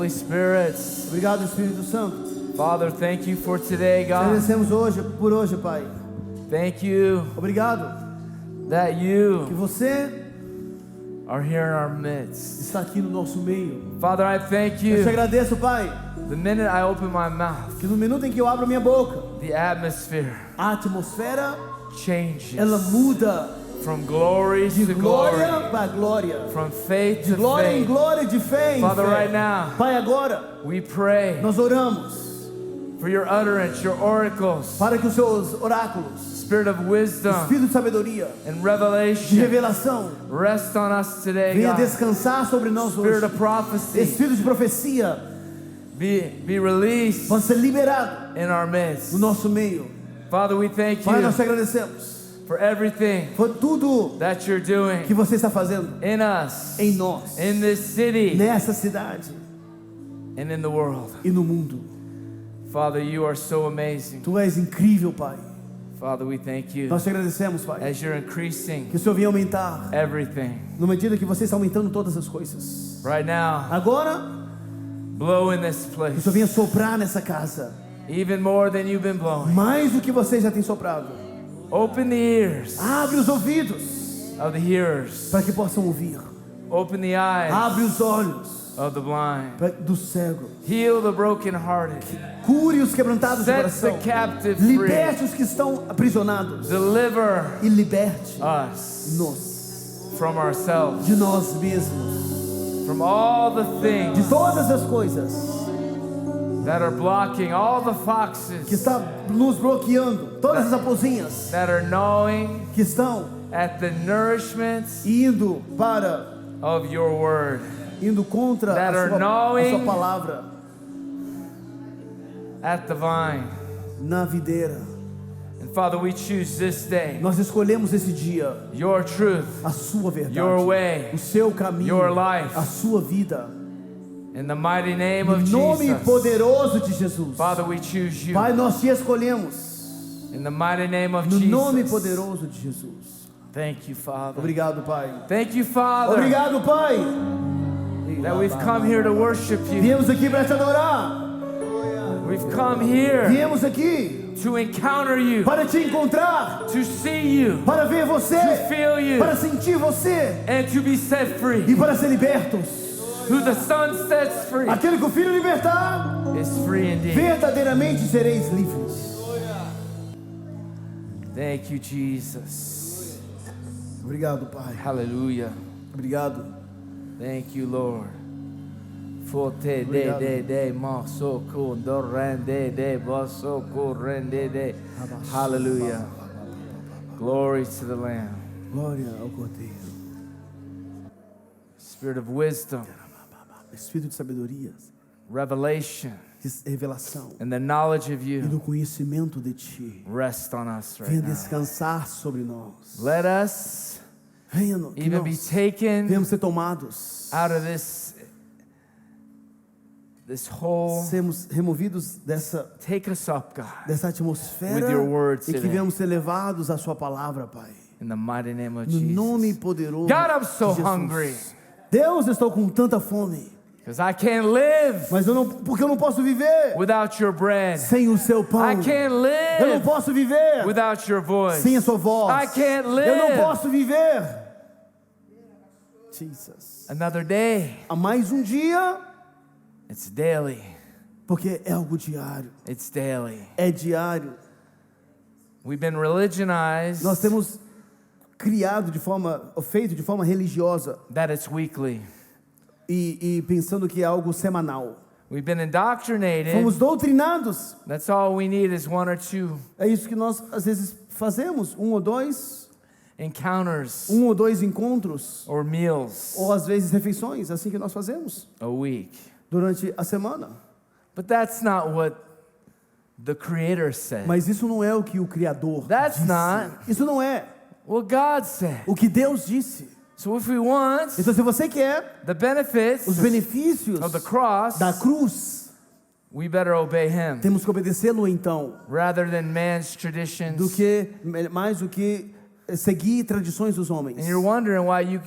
Holy Spirit. Obrigado, Espírito Santo. Father, thank you for today, God. Agradecemos por hoje, Pai. Thank you Obrigado that que you você are here in our midst. está aqui no nosso meio. Father, I thank Eu te you. agradeço, Pai, The minute I open my mouth, que no minuto em que eu abro a minha boca, the atmosphere a atmosfera changes ela muda from glory de to glory, glória para glória, from faith de to glória em faith. glória, de fé em Father, fé. right now, Pai, agora we pray nós oramos for your utterance, your oracles, para que os seus oráculos, spirit of wisdom espírito de sabedoria, and de revelation revelação, rest on us today, venha God. descansar sobre nós Spirit hoje. of prophecy Espírito de profecia be released pode ser liberado in our midst. no nosso meio. Father, we thank Pai, you nós te agradecemos for everything por tudo that you're que doing você está fazendo in us, em nós, in this city, nessa cidade and in the world. e no mundo. Father, you are so amazing. Tu és incrível, Pai. Father, we thank you Nós te agradecemos, Pai, as you're increasing que o Senhor venha aumentar everything. na medida que você está aumentando todas as coisas. Right now, Agora, blow in this que o place Senhor venha soprar nessa casa even more than you've been blowing. mais do que você já tem soprado. Open the ears Abre os ouvidos of the hearers. para que possam ouvir. Open the eyes Abre os olhos of the blind. do cego. Heal the brokenhearted. Cure os quebrantados de Set coração. the captive free. Liberte os que estão aprisionados. Deliver E liberte us nos from ourselves, de nós mesmos, from all the de things todas as coisas that are blocking, all the que foxes está nos bloqueando, todas as raposinhas that are gnawing que estão at the nourishment indo of your word. indo contra That are a gnawing sua palavra At the vine. na videira. And Father, we choose this day Nós escolhemos esse dia your truth, a sua verdade, your way, o seu caminho, your life. a sua vida. in the mighty name of Em nome Jesus. poderoso de Jesus. Father, we choose you Pai, nós te escolhemos in the mighty name of no nome Jesus. poderoso de Jesus. Thank you, Father. Obrigado, Pai. Thank you, Father, Obrigado, Pai. that we've come here to worship you. Viemos aqui para te adorar. We've come here Viemos aqui to encounter you, para te encontrar, to see you, para ver to você, feel you, para sentir você and to be set free. e para ser libertos. Who the Son sets free Aquele que o Filho libertar, is free indeed. verdadeiramente sereis livres. Thank you, Jesus. Obrigado, Pai. Hallelujah. Obrigado. Thank you, Lord. Forte de Obrigado. de maso kundo rende de baso rende de. Hallelujah. Glory to the Lamb. Glória ao Cordeiro. Spirit of wisdom, Espírito de sabedoria, revelation, de revelação and the knowledge of e you do conhecimento de Ti. rest on us right Venha now. descansar sobre nós. Let us Venha que even be nós taken venhamos ser tomados, out of this whole. sermos removidos Take us up, God, dessa atmosfera With your words e que today. venhamos ser levados à Sua palavra, Pai. in the mighty name of No nome Jesus. poderoso God, I'm so de Jesus. hungry Deus, eu estou com tanta fome, because I can't live mas porque eu não posso viver without your bread. sem o Seu pão. I can't Eu não live posso viver without your voice. sem a Sua voz. I can't Eu não live posso viver. Jesus. another day. Há mais um dia, It's daily. porque é algo diário. It's daily. É diário. We've been religionized Nós temos feito de forma religiosa that it's weekly. e pensando que é algo semanal. We've been indoctrinated. Fomos doutrinados. That's all we need is one or two É isso que nós às vezes fazemos, um ou dois encontros, or meals ou às vezes refeições, assim que nós fazemos a week. durante a semana. But that's not what the Creator said. Mas isso não é o que o Criador That's disse. not. Isso não é What God said. o que Deus disse. So if we want Então, se você quer the benefits os benefícios of the cross, da cruz, we better obey Him temos que obedecê-lo então, rather than man's traditions. mais do que seguir tradições dos homens. And you're wondering why you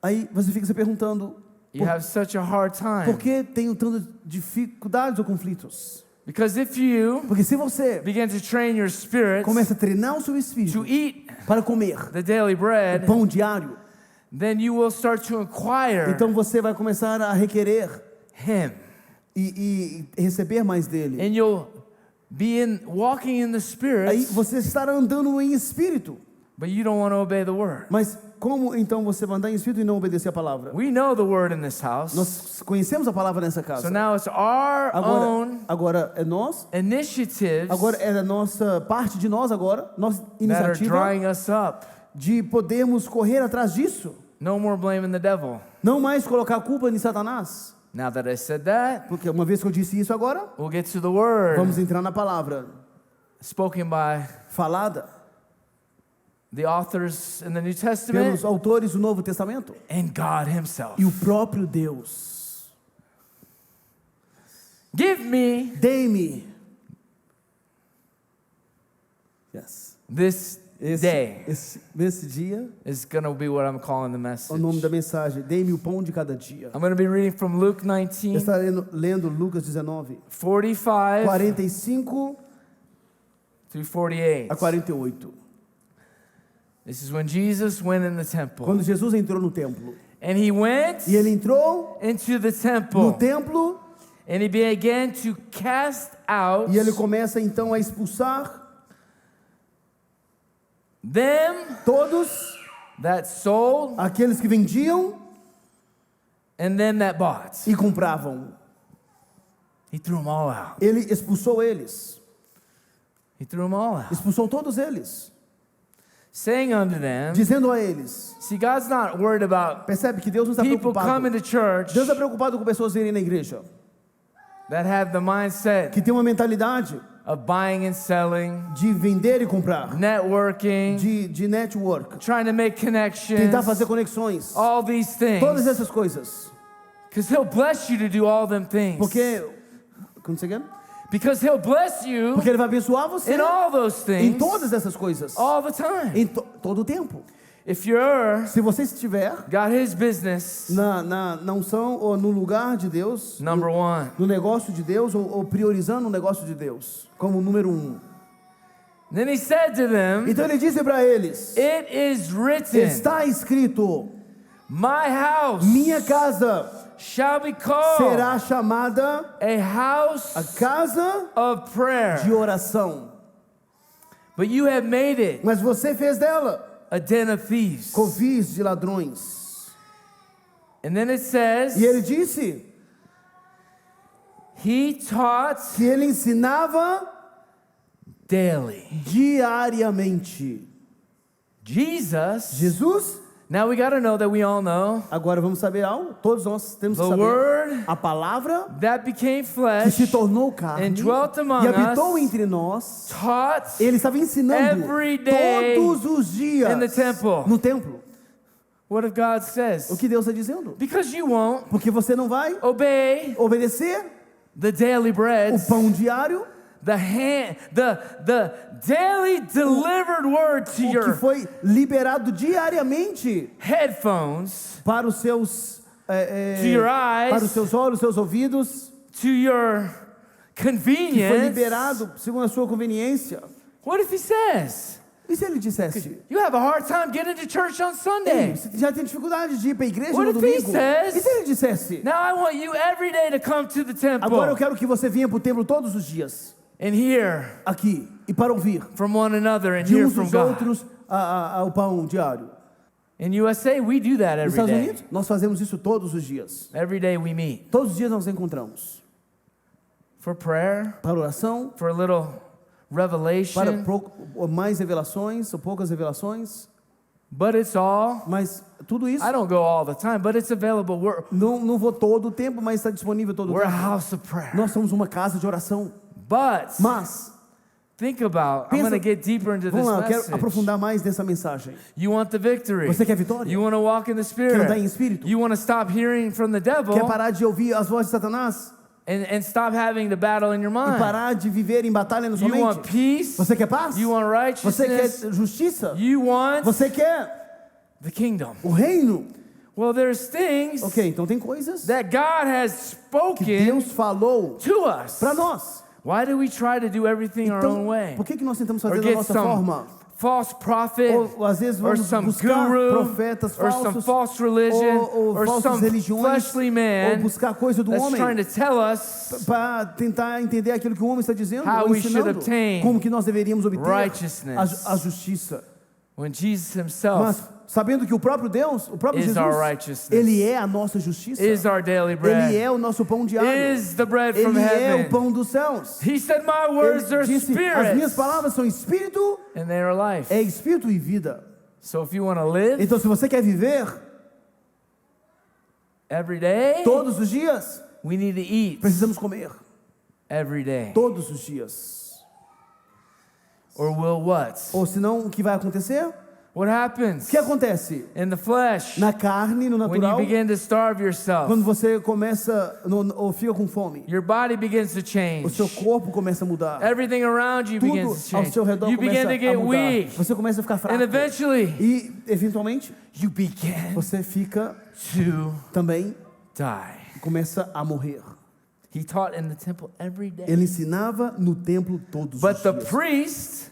Aí você fica se perguntando, you have such a hard time? Por que tenho tantas dificuldades ou conflitos? Because if you Porque se você begin to train your spirits começa a treinar o seu espírito to eat para comer the daily bread, pão diário, then you will start to inquire então você vai começar a requerer Him. e receber mais dele. And you'll be walking in the Aí Spirit, você estará andando em espírito. but you don't want to obey the Word. Mas como então você vai andar em espírito e não obedecer a palavra? We know the Word in this house. Nós conhecemos a palavra nessa casa. So now it's our own Agora é nós. initiatives Agora é a nossa parte de nós agora, nossa that are iniciativa drying us up. de podermos correr atrás disso. No more blaming the devil. Não mais colocar a culpa em Satanás. Now that I said that, Porque uma vez que eu disse isso agora, we'll get to the Word vamos entrar na palavra spoken by falada the authors in the New Testament pelos autores do Novo Testamento and God Himself. e o próprio Deus. Give me Dei-me. Yes. this day Esse dia is going to be what I'm calling the é message. o nome da mensagem. Dei-me o pão de cada dia. I'm going to be reading from Luke Eu 19, estarei lendo Lucas 19, 45 45 through 48. a 48. This is when Jesus went in the temple. Quando Jesus entrou no templo. And He went E ele entrou into the no temple. templo And He began to cast out e ele começa então a expulsar them todos that sold aqueles que vendiam and them that bought. e compravam. He threw them all out. Ele expulsou eles. He threw them all out. Expulsou todos eles. Saying unto them, Dizendo a eles. see, God's not worried about Percebe que Deus não está people preocupado. coming to church Deus está preocupado com pessoas irem na igreja. that have the mindset Que tem uma mentalidade of buying and selling, de vender e comprar. networking, De network. trying to make connections, Tentar fazer conexões. all these Todas things. essas coisas. Because He'll bless you to do all them things. Porque... Como você quer? Because He'll bless you Porque Ele vai abençoar você in all those em things todas essas coisas. all the time. Em todo o tempo. If you're Se você estiver got His business, na unção ou no lugar de Deus, number one. no negócio de Deus, ou priorizando o negócio de Deus, como número 1. Then He said to them, Então Ele disse para eles, it is written, está escrito, my house minha casa shall be called será chamada a house a casa of prayer. de oração. But you have made it Mas você fez dela a den of thieves. covis de ladrões. And then it says, E ele disse He taught que ele ensinava daily. diariamente. Jesus, now we got to know that we all know agora vamos saber algo, todos nós temos que the saber. Word A palavra that became que flesh se tornou carne and dwelt among e habitou us entre nós, taught ele estava ensinando every day todos os dias in the temple. no templo. what if God says. O que Deus está dizendo? Because you won't Porque você não vai obey obedecer the daily bread, o pão diário, the daily delivered word to o que your foi liberado diariamente headphones, para os seus to your eyes, para os seus olhos, seus ouvidos, to your que foi convenience. liberado segundo a sua conveniência. What if He says, E se ele dissesse, you have a hard time getting to church on ei, Sunday? você já tem dificuldade de ir para a igreja What no if he domingo? says, E se ele dissesse, Now I want you every day to come to the temple agora eu quero que você venha para o templo todos os dias, and hear aqui, e para ouvir from one another and de hear uns from dos God. outros o pão diário. In USA, we do that Nos every Estados day. Unidos, nós fazemos isso todos os dias. Every day we meet Todos os dias nós nos encontramos. for prayer, Para oração, for a little para revelation, mais revelações, ou poucas revelações, but it's all, mas tudo isso, I don't go all the time, but it's available. não vou todo o tempo, mas está disponível todo o We're a tempo. house of prayer. Nós somos uma casa de oração. But Mas, think about, I'm pensa- going to get deeper into this vamos lá, eu quero message. aprofundar mais nessa mensagem. You want the victory. Você quer vitória? You want to walk in the Quer andar em Spirit. espírito? You want to stop hearing from the devil Quer parar de ouvir as vozes de Satanás? and stop having the battle in your E mind. parar de viver em batalha na sua You want mente? peace. Você quer paz? You want Você righteousness. quer justiça? You want Você quer the kingdom. o reino? Well, there's things Ok, então tem coisas that God has que spoken Deus falou to us. para nós. Why do we try to do everything our own Então, way? por que nós tentamos Or fazer da get nossa some forma? false prophet, Ou às vezes or vamos some buscar guru, profetas or some falsos, false religion, ou or falsas some religiões, fleshly ou man buscar coisa do that's homem trying to tell us para tentar entender aquilo que o homem está dizendo, how ou we should ensinando, obtain como que nós deveríamos obter righteousness. a justiça. when Jesus himself Mas sabendo que o próprio Deus, o próprio is Jesus, our righteousness, Ele é a nossa justiça. is our daily Ele bread, é o nosso pão diário. is the bread from Ele é o heaven. pão dos céus. He said, my words Ele are disse, as minhas spirits, palavras são espírito, and they are life. é espírito e vida. So if you want to live Então se você quer viver every day, todos os dias, we need to eat precisamos comer. every day. Todos os dias. Or will what? Ou senão, o que vai acontecer? What happens O que acontece? in the flesh Na carne, no when you natural, begin to starve yourself? quando você começa ou fica com fome, Your body begins to o change. seu corpo começa a mudar. Everything around you Tudo begins to ao change. seu redor You begin começa to get a mudar. weak. Você começa a ficar fraco. And eventually, E, eventualmente, you begin você fica to também, die. começa a morrer. He taught in the temple every day. Ele ensinava no templo todos But os the dias. priests,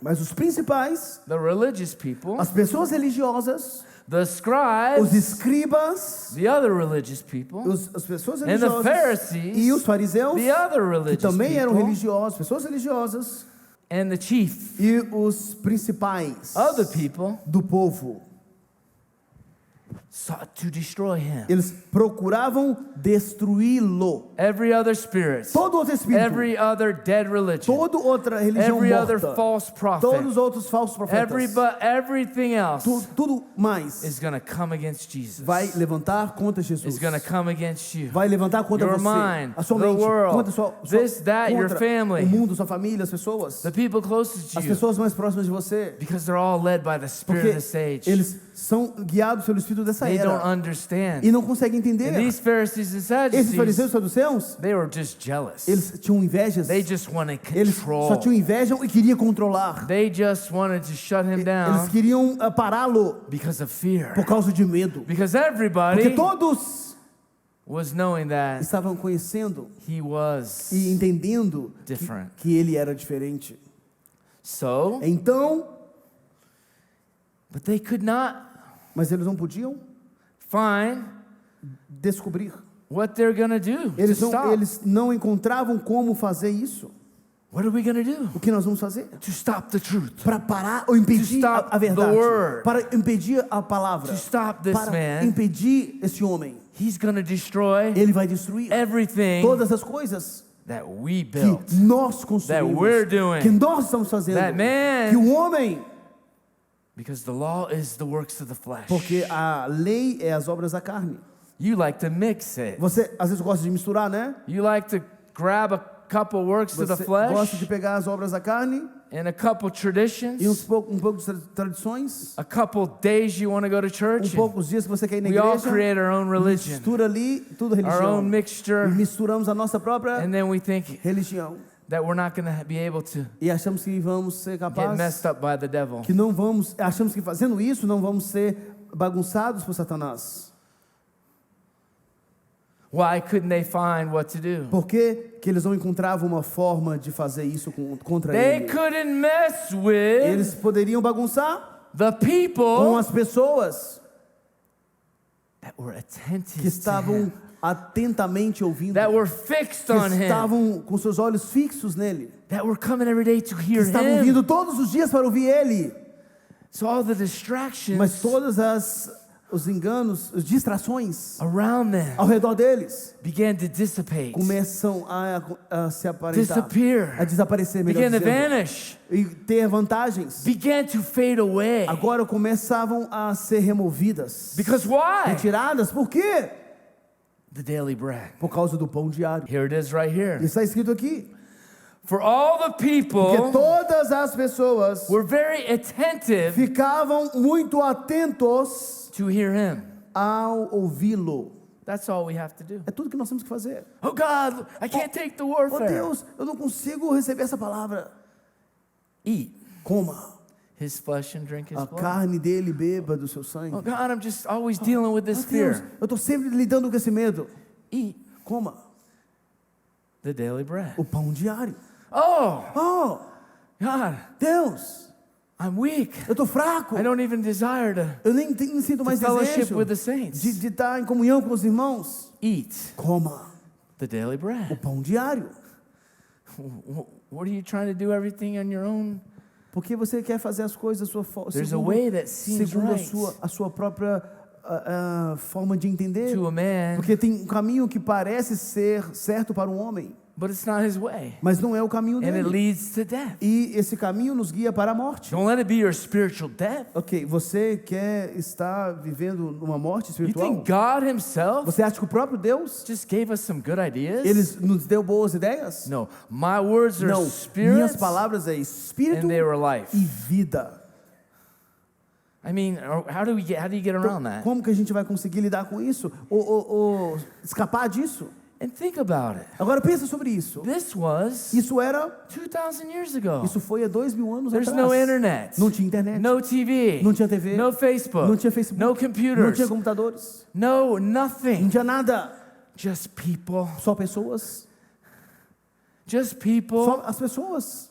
Mas os principais, the religious people, as pessoas religiosas, the os scribes, escribas, the other religious people, as pessoas and the religiosas Pharisees, e os fariseus, the other que religious também eram people, religiosos, pessoas religiosas, and the chief e os principais of the people do povo. sought to destroy him. Eles procuravam destruí-lo. Every other spirit, Todo outro espírito, every other dead religion, toda outra religião every other morta, false prophet, todos os outros falsos profetas, everything else tudo mais is going to come against Jesus. vai levantar contra Jesus. Is going to come against you. Vai levantar contra Your você, mind, a sua the mente, world, contra sua, this, that, your contra family, o mundo, sua família, as pessoas, the people closest to as you, pessoas mais próximas de você, because they're all led by the spirit porque of this age. eles são guiados pelo espírito dessa They don't era understand. e não conseguem entender. And these Pharisees and Esses fariseus Sadducees, e saduceus, they were just jealous. eles tinham invejas. They just wanted Eles só control. tinham inveja e queriam controlar. They just wanted to shut him Eles down queriam pará-lo because of fear. por causa de medo. Because Porque everybody todos was knowing that estavam conhecendo he was e entendendo different. que ele era diferente. So, Então, but they could not mas eles não podiam find descobrir. what they're going to do to Eles stop. eles não encontravam como fazer isso. What are we going to do O que nós vamos fazer? to stop the truth? Para parar ou impedir To stop a verdade. the word. Para impedir a palavra. To stop this Para man. impedir esse homem. He's going to destroy Ele vai destruir everything todas as coisas that we que built. nós That construímos, we're doing. que nós estamos fazendo, That man- que o homem, Because the law is the works of the flesh. porque a lei é as obras da carne. You like to mix it. Você às vezes gosta de misturar, né? You like to grab a couple works of the Você gosta de flesh pegar as obras da carne and a couple traditions, e um pouco de tradições, a couple days you want to go to church. poucos dias que você quer ir na We all igreja, create our own religion, mistura ali tudo our religião. own mixture, E misturamos a nossa própria and then we think religião that we're not going to be able to e achamos que vamos ser get capazes, messed up by the devil. que não vamos, achamos que fazendo isso não vamos ser bagunçados por Satanás. Why couldn't they find what to do? Por que eles não encontravam uma forma de fazer isso contra They ele? couldn't mess with Eles poderiam bagunçar the com people as pessoas that were attentive que to estavam him, atentamente ouvindo, that were fixed que on him, estavam com seus olhos fixos nele, that were coming every day to que hear estavam him. vindo todos os dias para ouvir ele. So all the distractions Mas todas os enganos, as distrações around them ao redor deles began to dissipate, começam a se aparentar, disappear, a desaparecer, melhor began to dizendo, vanish, e ter vantagens. began to fade away. Agora começavam a ser removidas, Because why? retiradas. Por quê? The daily bread. Por causa do pão diário. Here it is right here. Está escrito aqui. For all the Porque people todas as pessoas were very attentive ficavam muito atentos to hear him. ao ouvi-lo. That's all we have to do. É tudo que nós temos que fazer. Oh God, I can't take the Oh warfare. Deus, eu não consigo receber essa palavra. Eat. Coma. his flesh and drink his a blood. carne dele beba do seu sangue. Oh God, I'm just always dealing with this Ah, Deus, fear. eu estou sempre lidando com esse medo. Eat Coma the daily bread. o pão diário. Oh Oh, God, Deus, I'm weak. eu estou fraco. I don't even desire to Eu nem sinto mais fellowship desejo with the saints. de estar em comunhão com os irmãos. Eat Coma the daily o bread. pão diário. What are you trying to do everything on your own? Porque você quer fazer as coisas There's a way that seems segundo right a sua própria forma de entender. to a man, Porque tem um caminho que parece ser certo para um homem, but it's not his way. mas não é o caminho And it dele. leads to death. E esse caminho nos guia para a morte. Don't let it be your spiritual death. Ok, você quer estar vivendo numa morte You espiritual? think God himself Você acha que o próprio Deus, just gave us some good ideas? ele nos deu boas ideias? No, my words are Não, minhas spirit palavras é espírito and they were life. e vida. I mean, how do you get around that? Como que a gente vai conseguir lidar com isso? Ou escapar disso? And think about it. Agora pensa sobre isso. This was Isso era, 2,000 years ago. isso foi há 2000 anos There's atrás. no internet, Não tinha internet, no TV, não tinha TV, no Facebook, não tinha Facebook, no não computers, tinha computadores, no não nothing. tinha nada. Just people, Só pessoas, just people só as pessoas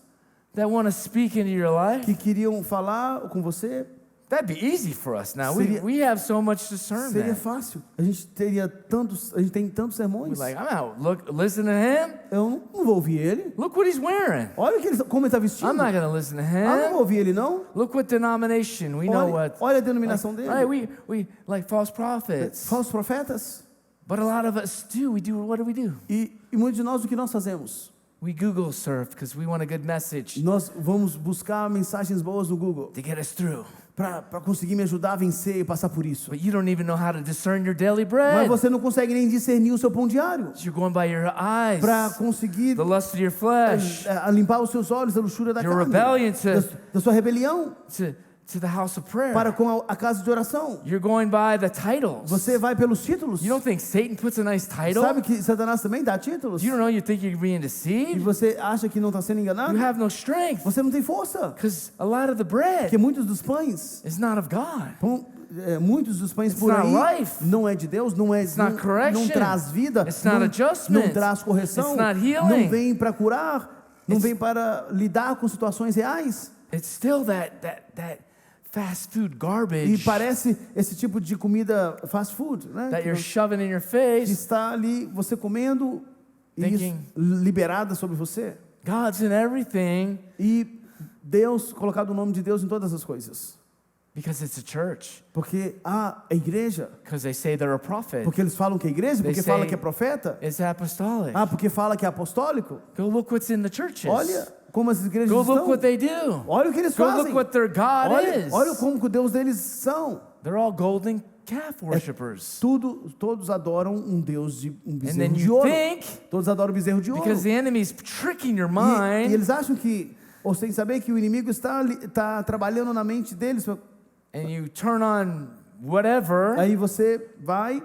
that want to speak into your life. que queriam falar com você. That'd be easy for us now. Seria- We have so much Seria discernment. fácil. A gente tem tantos We're sermões. like, I'm out. Look, listen to him. Eu não vou ouvir ele. Look what he's wearing. Olha como ele está vestido. I'm not going to listen to Ah, não him. vou ouvir ele não. Look what denomination. We know Olha, what. olha a denominação dele. Right, we like false prophets. Falsos profetas. But a lot of us do. What do we do? E muitos de nós, o que nós fazemos? We Google surf because we want a good message Nós vamos buscar mensagens boas no Google to get us through. para conseguir me ajudar a vencer e passar por isso. But you don't even know how to discern your daily Mas bread. você não consegue nem discernir o seu pão diário You're going by your eyes, para conseguir the lust of your flesh, limpar os seus olhos da luxúria da your carne, rebellion da sua rebelião to the house of prayer. para com a casa de oração. You're going by the titles. Você vai pelos títulos. You don't think Satan puts a nice title? Sabe que Satanás também dá títulos? You don't know you think you're being E deceived? você acha que não está sendo enganado? You have no strength Você não tem força. because a lot of the Porque bread muitos dos pães, is not of God. muitos dos pães It's por not aí life. não é de Deus, não not correction. não traz vida, It's not adjustment. não traz correção, It's not healing. não vem para curar, não It's- vem para lidar com situações reais. It's still that fast food E garbage parece esse tipo de comida fast food, né? that Que you're shoving in your face. está ali você comendo e Thinking- liberada sobre você. God's in everything E Deus, colocado o nome de Deus em todas as coisas. because it's a church. Porque a igreja, Because they say they're a prophet. porque eles falam que é igreja, They porque say- fala que é profeta, It's apostolic. porque fala que é apostólico. Go look what's in the churches. Olha como as igrejas Go look estão. what they do. Olha o que eles Go fazem. look what their God Olha, is. olha como que o Deus deles são. They're all golden calf worshippers. Todos adoram um Deus de um And bezerro then de you ouro. think, Todos adoram bezerro de ouro. because the enemy's tricking your E mind, eles acham que, ou sem saber que o inimigo está trabalhando na mente deles. and you turn on whatever, Aí você vai,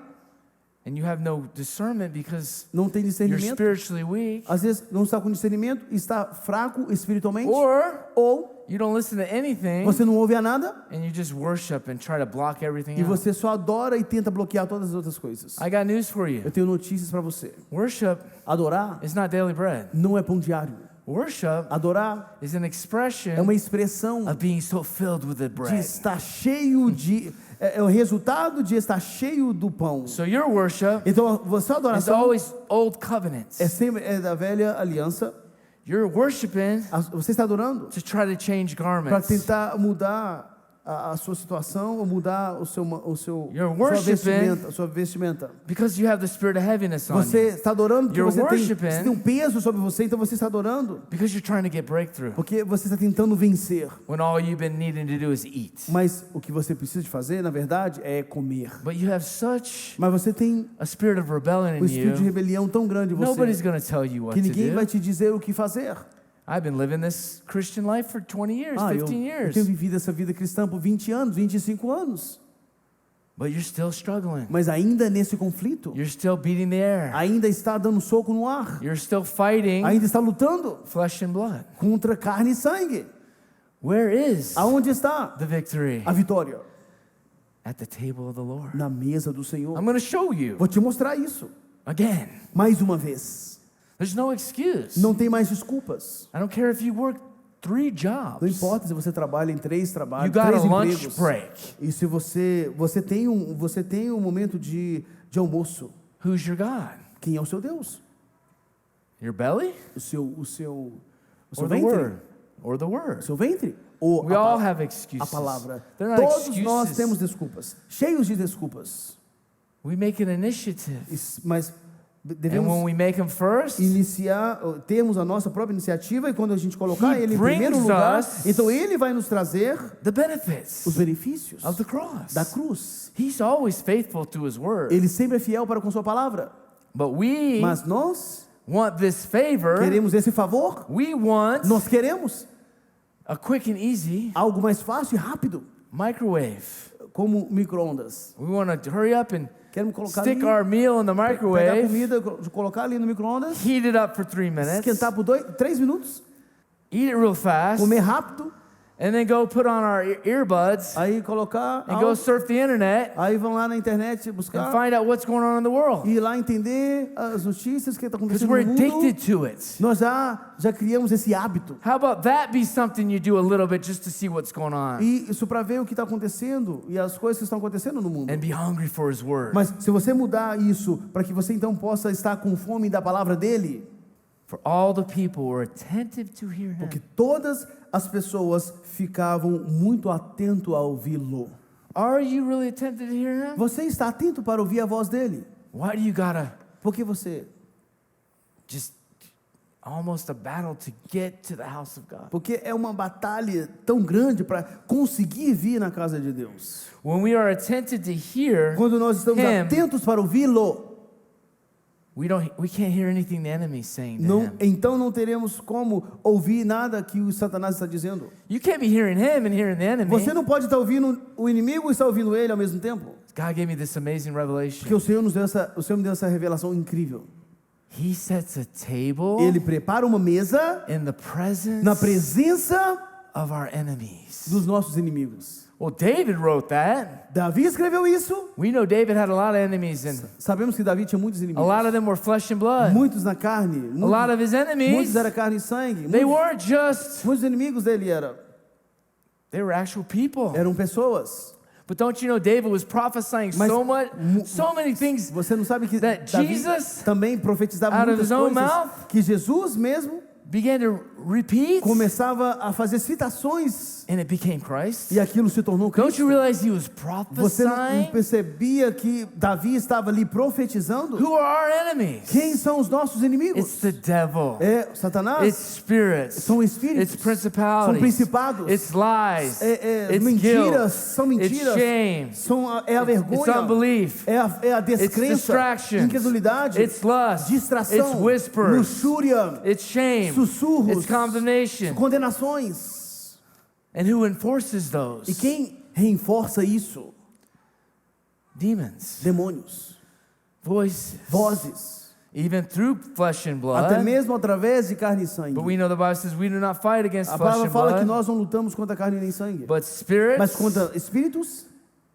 and you have no discernment because não tem you're discernimento. spiritually weak, Às vezes não está com discernimento, está fraco espiritualmente. or Ou you don't listen to anything, você não ouve a nada and you just worship and try to block everything e out. você só adora e tenta bloquear todas as outras coisas. I got news for Eu you. tenho notícias para você. Worship Adorar is not daily bread. não é pão diário. Worship Adorar is an é expression uma expressão of being so filled with the de bread. estar cheio de... É o resultado de estar cheio do pão. So your worship Então, a sua is adoração always old covenants. sempre da velha aliança. You're worshiping Você está adorando to try to change para garments. tentar mudar a sua situação ou mudar You're worshiping a sua vestimenta. because you have the spirit of heaviness on Você you. está adorando porque You're você tem worshiping um peso sobre você, então você está adorando Because you're trying to get breakthrough porque você está tentando vencer. when all you've been needing to do is eat. Mas o que você precisa de fazer, na verdade, é comer. But you have such Mas você tem a spirit of rebellion o in espírito de you, rebelião tão grande em nobody's você going to tell you what que to ninguém vai do. te dizer o que fazer. I've been living this Christian life for 20 years, Eu 15 years. tenho vivido essa vida cristã por 20 anos, 25 anos. But you're still struggling. Mas ainda nesse conflito, You're still beating the air. ainda está dando soco no ar, You're still fighting ainda está lutando flesh and blood. contra carne e sangue. Where is Aonde está the victory? a vitória? At the table of the Lord. Na mesa do Senhor. I'm going to show you Vou te mostrar isso. again. Mais uma vez. There's no excuse. Não tem mais desculpas. I don't care if you work 3 jobs. Não importa se você trabalha em 3 You trabalhos, got a 3 lunch empregos. break. E se você tem um momento de almoço, Who's your God? quem é o seu Deus? Your belly? O seu Or the ventre? word? Or the O word? seu ventre? Ou We all a have excuses. palavra? They're not Todos excuses. nós temos desculpas, cheios de desculpas. We make an initiative. Mas And when devemos we make them first, iniciar, termos a nossa própria iniciativa, e quando a gente colocar He Ele em brings primeiro lugar, us então Ele vai nos trazer the benefits os benefícios of the cross. da cruz. He's always faithful to His word. Ele sempre é fiel para com sua palavra. But we Mas nós want this favor. queremos esse favor, We want nós queremos a quick and easy algo mais fácil e rápido, microwave. como micro-ondas. We want to hurry up and Queremos colocar ali, stick our meal in the pegar a microwave, comida, colocar ali no micro-ondas, heat it up for 3 minutes, esquentar por 3 minutos, eat it real fast, comer rápido, and then go put on our earbuds aí colocar and go algo, surf the internet aí vão lá na internet and buscar find out what's going on in the world. e ir lá entender as notícias que está Because acontecendo we're no mundo. addicted to it. Nós já criamos esse hábito. How about that be something you do a little bit just to see what's going on E isso para ver o que está acontecendo e as coisas que estão acontecendo no mundo. and be hungry for His word? Mas se você mudar isso para que você então possa estar com fome da palavra dele, For all the people were attentive to hear Him. porque todas as pessoas ficavam muito atento a ouvi-lo. Are you really attentive to hear Him? Você está atento para ouvir a voz dele? Why do you gotta Por que você? just almost a battle to get to the house of God? Porque é uma batalha tão grande para conseguir vir na casa de Deus. When we are attentive to hear Quando nós estamos Him, atentos para ouvi-lo, we can't hear anything the enemy's saying to não, Him. então não teremos como ouvir nada que o Satanás está dizendo. You can't be hearing Him and hearing the enemy. Você não pode estar ouvindo o inimigo e estar ouvindo ele ao mesmo tempo. God gave me this amazing revelation. Porque o Senhor me deu essa revelação incrível. He sets a table Ele prepara uma mesa in the presence na presença of our enemies. dos nossos inimigos. Well, David wrote that. Davi escreveu isso. We know David had a lot of enemies, and Sabemos que Davi tinha muitos a inimigos. lot of them were flesh and blood. Muitos na carne. A lot of his Muitos enemies, era carne e sangue. they Muitos, weren't just, muitos inimigos dele they were actual people. eram pessoas. But don't you know David was prophesying Mas so many things Você não sabe que that Davi Jesus, também profetizava out of muitas his own coisas mouth, que Jesus mesmo began to repeat, começava a fazer citações and it became Christ. e aquilo se tornou Don't Cristo. you realize he was Você não prophesying? percebia que Davi estava ali profetizando? Who are our enemies? Quem são os nossos inimigos? It's the devil. É Satanás, It's spirits. são espíritos, It's principalities. são principados, It's lies. It's mentiras, guilt. são It's mentiras, shame. é a It's vergonha, unbelief. é a It's descrença, distractions. incredulidade, It's lust. distração, It's whispers. luxúria, It's shame. sussurros, It's condemnation. condenações. And who enforces E those? quem reforça isso? Demons. Demônios, Voices. vozes, Even through flesh and blood. até mesmo através de carne e sangue. But we know the Bible says we do not fight against A flesh palavra and fala que blood, nós não lutamos contra carne nem sangue, but spirits, mas contra espíritos,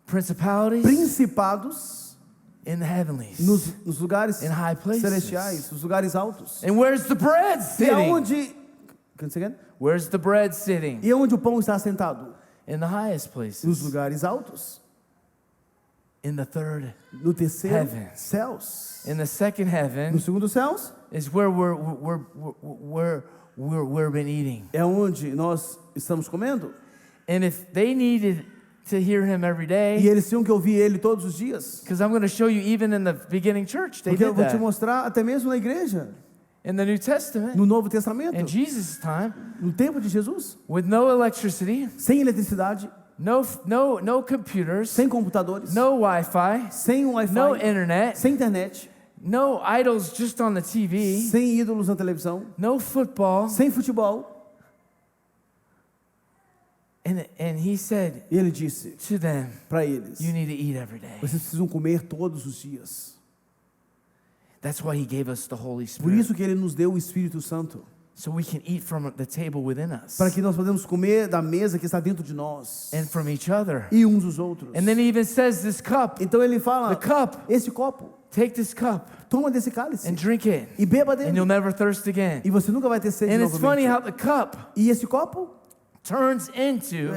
principalities principados in the heavenlies, nos lugares in high places. celestiais, nos lugares altos. And where's the bread E sitting? aonde, can you say again? Where's the bread sitting? E onde o pão está assentado? In the highest places. Nos lugares altos, In the third, no terceiro Heaven. céus. in the second heaven No segundo céus is where we've been eating. é onde nós estamos comendo. And if they needed to hear him every E day, eles tinham que ouvir ele todos os dias. because I'm going to show you even in the beginning church, they Porque eu did vou te that. mostrar até mesmo na igreja, In the New Testament, no Novo Testamento, in Jesus' time, no tempo de Jesus, with no electricity, sem eletricidade, no computers, sem computadores, no Wi-Fi, sem um Wi-Fi, no internet, sem internet, no idols just on the TV, sem ídolos na televisão, no football. sem futebol. And he said E ele disse to them, para eles: you need to eat every day. vocês precisam comer todos os dias. That's why he gave us the Holy Por Spirit, isso que ele nos deu o Espírito Santo, so we can eat from the table within us para que nós podemos comer da mesa que está dentro de nós and from each other. e uns dos outros. And then he even says this cup, Então ele fala, the cup, esse copo, take this cup toma desse cálice and drink it, e beba and you'll dele. never thirst again. E você nunca vai ter sede And it's funny novamente. how the cup E esse copo, turns into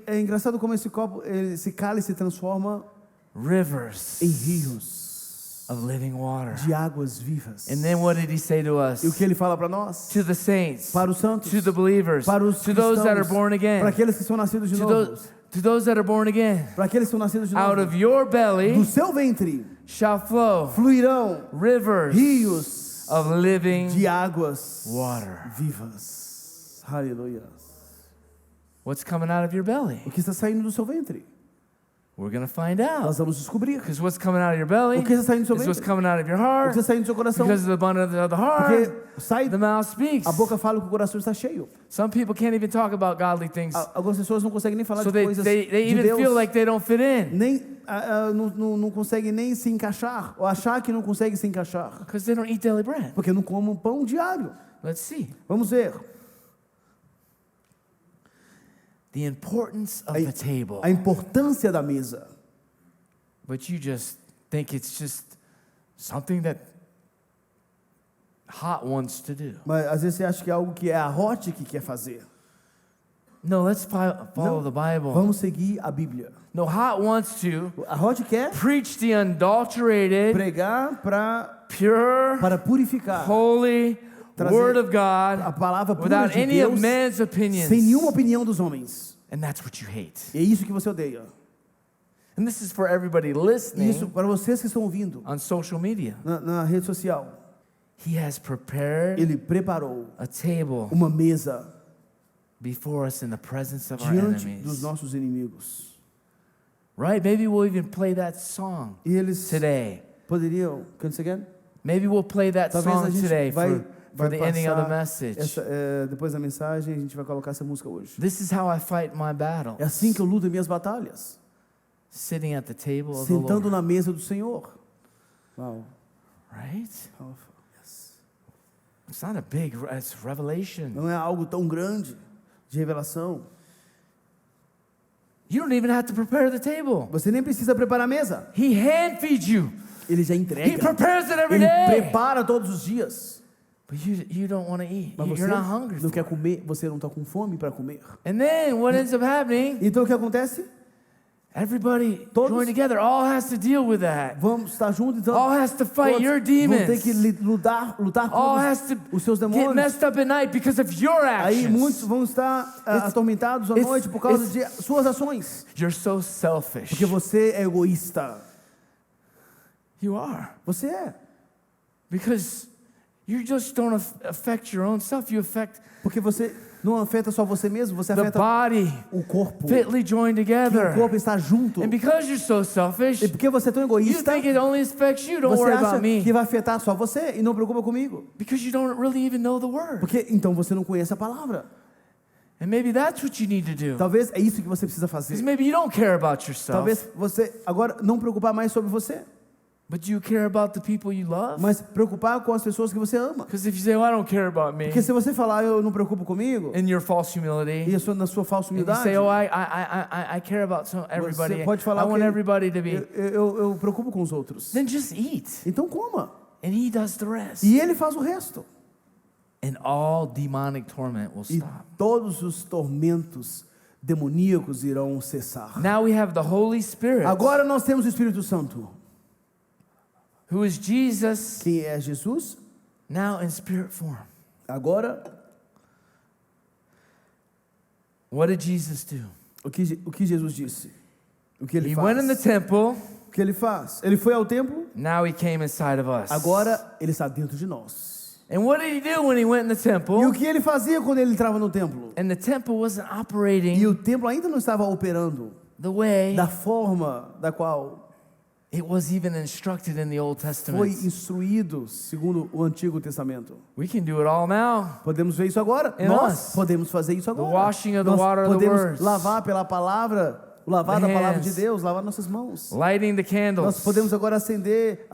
é engraçado como esse copo, esse cálice se transforma rivers em rios of living water. de águas vivas. And then what did he say to us? E o que ele fala para nós? To the saints, Para os santos, to the believers, para os to those that are cristãos, born para again, aqueles que são nascidos de to novo, those that are born again. para aqueles que são nascidos de Out novo. of your Do belly seu ventre shall flow fluirão rivers rios of living de águas water. vivas. Aleluia. What's coming out of your belly? O que está saindo do seu ventre? We're going to find out. Nós vamos descobrir. Because what's coming out of your belly O que está saindo do seu is what's ventre? coming out of your O heart. que está saindo do seu coração? Because of the abundance of the heart, Porque sai, the mouth speaks. a boca fala que o coração está cheio. Some people can't even talk about godly things, Algumas pessoas não conseguem nem falar so de coisas they de even Deus. feel like they don't fit in Nem, não conseguem nem se encaixar, ou achar que não conseguem se encaixar. because they don't eat daily bread. Porque não comem pão diário. Let's see. Vamos ver. The importance of the table. A importância da mesa. But you just think it's just something that Hot wants to do. Mas às vezes você acha que é algo que é a Hot que quer fazer. No, let's follow the Bible. Vamos seguir a Bíblia. No, Hot wants to A Hot quer preach the unadulterated, pregar pure, para purificar holy trazer Word of a God palavra pura without de any of Deus man's opinions. sem nenhuma opinião dos homens. And that's what you hate. É isso que você odeia. And this is for everybody Isso listening para vocês que estão ouvindo on social media. na rede social. He has prepared Ele preparou a table uma mesa before us in the presence of our diante dos enemies. nossos inimigos. Right? Maybe we'll even play that song E eles today. poderiam, can you say again? Maybe we'll play that Talvez a song gente today vai for the ending of the passar message. depois da mensagem, a gente vai colocar essa música hoje. This is how I fight my battles. É assim que eu luto minhas batalhas, Sitting at the table of the sentando Lord. na mesa do Senhor. Uau. Right? Powerful. Yes. It's not a big, it's revelation. Não é algo tão grande de revelação. You don't even have to prepare the table. Você nem precisa preparar a mesa. He hand feeds you. Ele já He entrega. prepares it every Ele day. prepara todos os dias. But you don't want to eat. Mas você You're not hungry não for quer it. comer, você não está com fome para comer. And then what ends up happening, Então o que acontece? everybody Todos- join together. All has to deal with that. Vamos estar juntos, então. All has to fight Todos your vão ter que demons. lutar All com has to os seus get demônios. messed up at night because of your Aí muitos actions. vão estar atormentados à it's- noite por causa de suas ações. You're so selfish. Porque você é egoísta. You are. Você é. Because you just don't affect your own self. You affect Porque você não afeta só você mesmo, você the afeta body o corpo. fitly joined Que o together. corpo está junto. And because you're so selfish, E porque você é tão you egoísta, think it only affects you. Don't você worry acha about me. que vai afetar só você e não preocupa comigo. Because you don't really even know the word. Porque então você não conhece a palavra. And maybe that's what you need to do. Talvez é isso que você precisa Because fazer. maybe you don't care about yourself, Talvez você agora não preocupar mais sobre você, but you care about the people you love. mas preocupar com as pessoas que você ama. Because if you say, well, I don't care about me, Porque se você falar eu não preocupo comigo, in your false e humility, eu sou na sua falsa and you humildade, say, oh, I care about everybody. pode falar I want que everybody to be. eu preocupo com os outros. Then just eat, Então coma. and he does the rest. E ele faz o resto. And all demonic torment will E stop. todos os tormentos demoníacos irão cessar. Now we have the Holy Spirit, Agora nós temos o Espírito Santo, who is Jesus, que é Jesus. now in spirit form. Agora, What did Jesus do? o que Jesus disse? O que ele He went in the faz? temple, O que ele faz? Ele foi ao templo, now he came inside of us. agora ele está dentro de nós. And what did he do when he went in the E temple? o que ele fazia quando ele entrava no templo? And the temple wasn't E operating o templo ainda não estava operando the way da forma da qual it was even instructed in the Old foi Testament. instruído segundo o Antigo Testamento. We can do it all now. Podemos ver isso agora? In Nós us. podemos fazer isso agora. washing of the Nós water of the podemos words. lavar pela palavra o lavar the da palavra de hands, Deus, lavar nossas mãos. lighting the Nós candles, podemos agora acender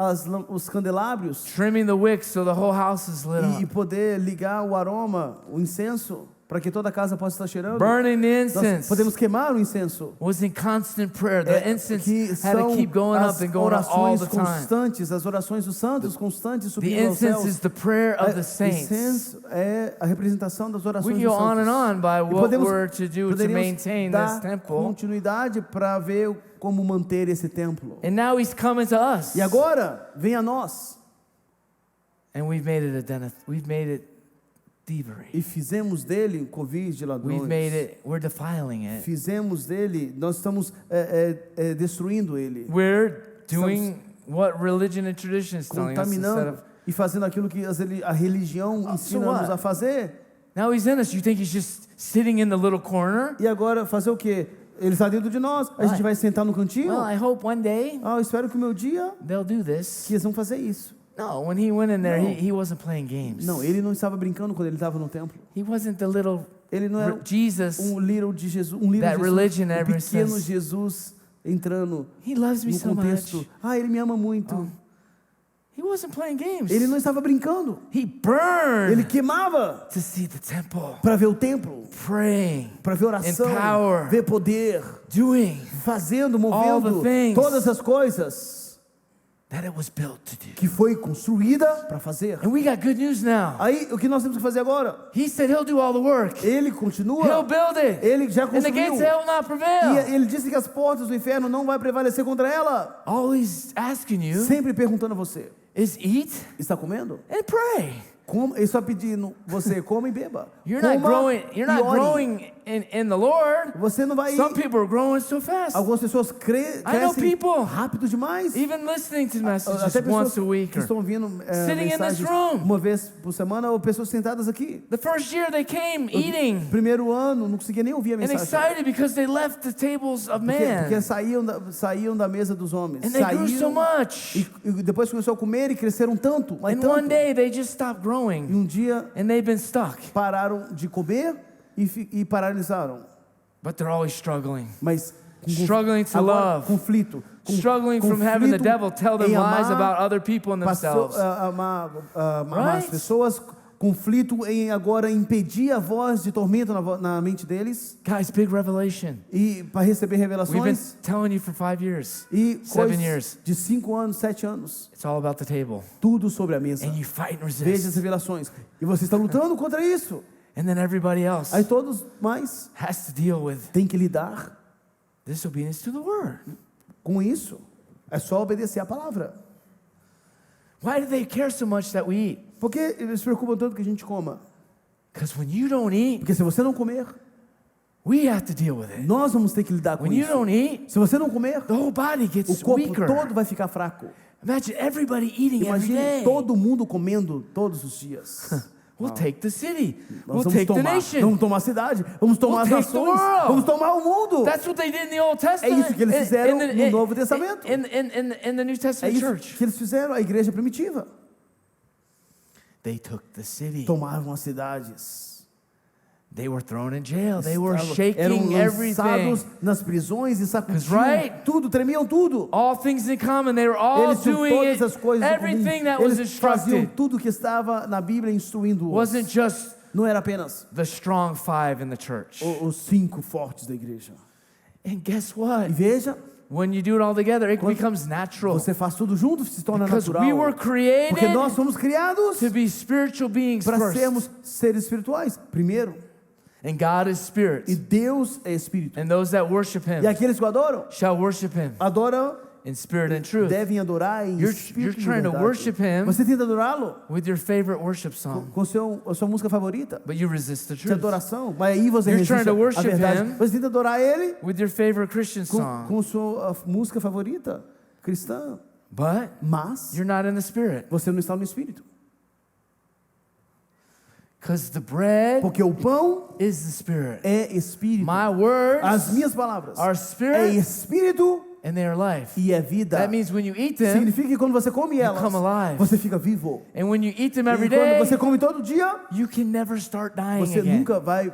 os candelabros trimming the wicks so the whole house is lit e up, poder ligar o aroma, o incenso, para que toda a casa possa estar cheirando. burning the Nós incense. podemos queimar o incenso. Was in constant prayer. The incense Que had to são keep going as up and going up all orações the time. constantes, as orações dos santos constantes The subindo aos incense céus. is the prayer of the saints. Incenso é a representação das We orações can dos go on santos. and on by E what we're to do to poderíamos maintain dar this temple. continuidade para ver como manter esse templo. And now he's coming to us. E agora, vem a nós. And we've made it thievery. E fizemos dele covil de We've made ladrões. it, we're defiling it. Fizemos dele, nós estamos destruindo ele. We're doing what religion and tradition is telling us instead Contaminando of. e fazendo aquilo que a religião ensina-nos what? a fazer. Now he's in us. You think he's just sitting in the little corner? E agora, fazer o quê? Ele está dentro de nós, a gente vai sentar no cantinho? Well, I hope one day Eu espero que o meu dia, they'll do this. que eles vão fazer isso. No, when he went in there, No. he wasn't playing games. Não, ele não estava brincando quando ele estava no templo. He wasn't the little Ele não era Jesus. little de Jesus, little That Jesus, religion um ever pequeno says- Jesus entrando He loves me no so contexto. much. Ele me ama muito. Oh. He wasn't playing games. Ele não estava brincando. He burned Ele queimava to see the temple, para ver o templo, praying, para ver oração, In power. ver poder, doing fazendo, All the movendo things. todas as coisas that it was built to do. que foi construída para fazer. And we got good news now. Aí, o que nós temos que fazer agora? He said he'll do all the work. Ele He'll continua, build it. ele já And the gates construiu. of hell will not prevail. E ele disse que as portas do inferno não vai prevalecer contra ela. All he's asking you Sempre perguntando a você, is eat está comendo? and pray. Ele está pedindo, você coma e beba. You're not Coma growing. You're e not ore. growing in the Lord. Você não vai... Some people are growing so fast. Algumas pessoas I know crescem people, rápido demais. even listening to messages Até once pessoas a week. que Or, estão ouvindo Sitting in this mensagens room. uma vez por semana, ou pessoas sentadas aqui. the first year they came eating Primeiro ano, não conseguia nem ouvir a and mensagem. excited because they left the tables of Porque man. saíam da mesa dos homens. And they grew so much. E depois começou a comer e cresceram tanto, mas And tanto. one day they just stopped E growing um dia and they've been stuck. pararam de comer e paralisaram. But they're always struggling. Mas Struggling to agora, love. conflito. Struggling from having the devil tell them em lies amar, about other people and themselves. amar as Right? pessoas, conflito em agora impedir a voz de tormento na mente deles Guys, big revelation. e para receber We've been revelações telling you for 5 years. e 7 coisas years. de 5 anos, 7 anos, It's all about the table. tudo sobre a mesa. And you fight and Veja as resist. revelações e você está lutando contra isso. And then everybody else Aí todos mais has to deal with têm que lidar disobedience to the word. com isso. É só obedecer a palavra. Why do they care so much that we eat? Por que eles se preocupam tanto que a gente coma? Because when you don't eat, Porque se você não comer, we have to deal with it. nós vamos ter que lidar com When you isso. don't eat, Se você não comer, the whole body o gets corpo weaker. todo vai ficar fraco. Imagine everybody eating every Imagine day. todo mundo comendo todos os dias. We'll take the city. Nós We'll vamos take the tomar, nation. vamos tomar a cidade, vamos tomar We'll as take the nações, world. vamos tomar o mundo. That's what they did in the Old Testament. isso que eles fizeram no Novo Testamento. In the New É Testament isso church. que eles fizeram, a igreja primitiva. They took the city. Tomaram as cidades. They were thrown in jail. They were Eram shaking everything. lançados nas prisões e sacudiam right? tudo, tremiam tudo. All things in common. They were all Eles tinham doing todas as it. coisas em comum. Everything that was Eles faziam instructed tudo que estava na Bíblia instruindo-os. wasn't just Não era apenas the strong 5 in the church. os 5 fortes da igreja. And guess E what? veja, When you do it all together, it Quando becomes natural. você faz tudo junto, se torna Because natural. we were Porque created nós fomos criados to be spiritual beings para first. sermos seres espirituais, primeiro. And God is spirit. E Deus é espírito. And those that worship E Him aqueles que o adoram, shall worship Him adoram, in spirit and truth. devem adorar em You're espírito e trying to verdade. worship Him Você tenta adorá-lo with your favorite worship song, com a sua música favorita but you resist the de truth. adoração, mas aí você You're resiste trying to a worship verdade. Him Você tenta adorar Ele With your favorite Christian song, com sua música favorita cristã, but mas you're not in the spirit. você não está no espírito. Because the bread Porque o pão is the spirit. é espírito. My words As minhas palavras are é spirit espírito and they are life. e é vida. That means when you eat them, Significa que quando você come elas, come alive. você fica vivo. and when you eat them E every quando day, você come todo dia, you can never start dying você again. nunca vai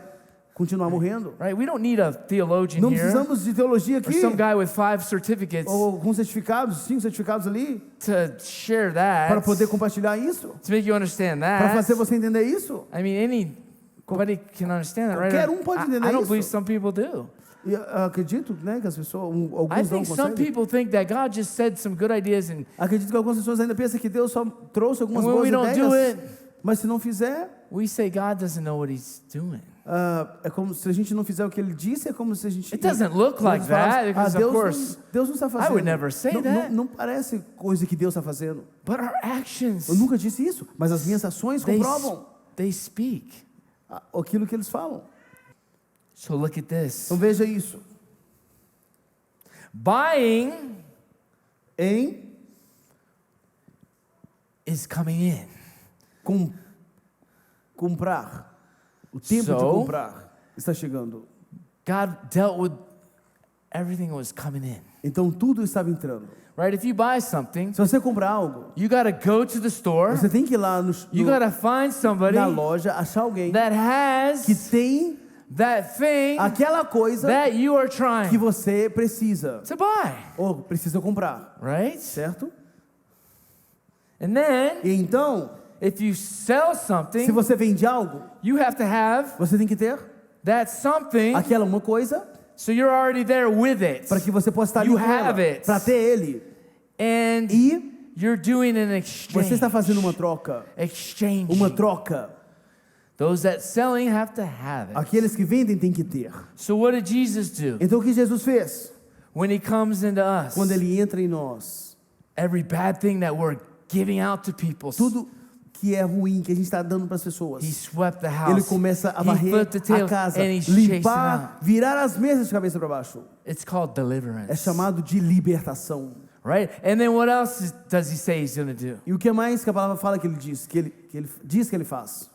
continuar morrendo. Right? We don't need a theologian Não here precisamos de teologia or aqui, some guy with 5 certificates ou com certificados, 5 certificados ali, to share that, para poder compartilhar isso, to make you understand para that. fazer você entender isso. I mean, anybody can understand that, right? Qualquer pode entender I don't isso. believe some people do. E acredito, né, que as pessoas, I alguns não think some conseguem. people think that God just said some good ideas and Acredito que algumas pessoas ainda pensam que Deus só trouxe algumas when boas we don't do ideias, it, mas se não fizer, we say God doesn't know what he's doing. é como se a gente não fizer o que ele disse, é como se a gente... It doesn't look like that, because of course, Deus não está fazendo. I would never say não, that. não parece coisa que Deus está fazendo. But our actions, Eu nunca disse isso, mas as minhas ações comprovam they speak. aquilo que eles falam. So look at this. Então veja isso. Buying Em is coming in. comprar. O tempo de So, comprar está chegando. God dealt with everything that was coming in. Então tudo estava entrando. Right? If you buy something, Se você comprar algo, you got to go to the store. você tem que ir lá You got to find somebody na loja, achar alguém that has que tem that thing aquela coisa that you are que trying você precisa to buy, ou precisa comprar, right? certo? And then, E então, if you sell se something, você vende algo, you have to have você tem que ter that something, aquela uma coisa so you're already there with it. para que você possa estar ali You com ela, have it. para ter ele. And E you're doing an você está fazendo uma exchange. troca. Those that selling have to have it. Aqueles que vendem têm que ter. So what did Jesus do? Então o que Jesus fez? When he comes into us, Quando ele entra em nós, every bad thing that we're giving out to people, tudo que é ruim que a gente está dando para as pessoas, he swept the ele house. começa a He varrer flipped the table a casa, and he's chasing limpar, out. virar as mesas de cabeça para baixo. It's called deliverance. É chamado de libertação. Right? And then what else does he say he's going to do? E o que mais que a palavra fala que ele diz? Que ele diz que ele faz?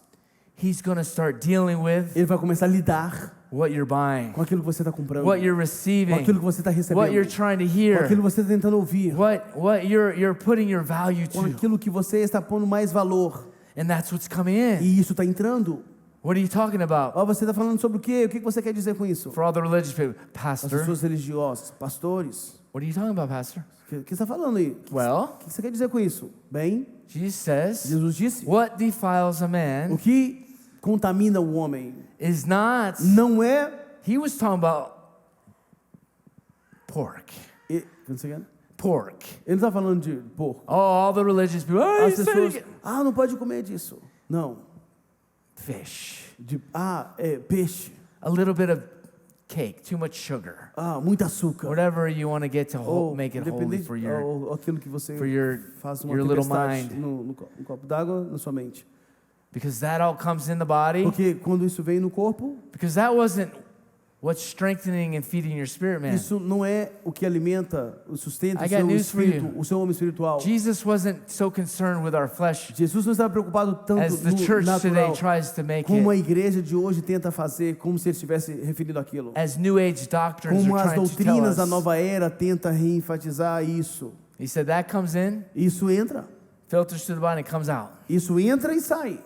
He's going to start dealing with Ele vai começar a lidar what you're buying, com aquilo que você está comprando, what you're com receiving, aquilo que você está recebendo, what you're trying to com hear, aquilo que você está tentando ouvir, what you're putting your value com to. aquilo que você está pondo mais valor. And that's what's coming in. E isso está entrando. What are you talking about? Ó, você está falando sobre o quê? O que você quer dizer com isso? For all the religious people, As Pastor, pessoas religiosas, pastores. what are you talking about, Pastor? O que você está falando aí? Well, O que você quer dizer com isso? Bem, Jesus says, Jesus disse, what defiles a o man que contamina o homem is not, não é... he was talking about pork. Once again? Pork. Ele não está falando de porco. Oh, all the religious people, oh, As he said pessoas, it. não pode comer disso. Não. Fish. Peixe. A little bit of cake, too much sugar. Muito açúcar. Whatever you want to get to Ou make it holy independente, for your ou aquilo que você for your faz uma your little tempestade mind. no copo d'água na sua mente. Because that all comes in the body. Porque quando isso vem no corpo, Because that wasn't what's strengthening and feeding your spirit, man. isso não é o que alimenta, o sustenta I o got seu news for espírito, you. o seu homem espiritual. Jesus wasn't so concerned with our flesh Jesus não estava preocupado tanto as the no church today natural, tries to make como a it, igreja de hoje tenta fazer, como se ele estivesse referido àquilo. as New Age doctrines Como are as trying to tell doutrinas da us. nova era tenta reenfatizar isso. He said that comes in, Isso entra, filters through the body, and comes out. isso entra e sai.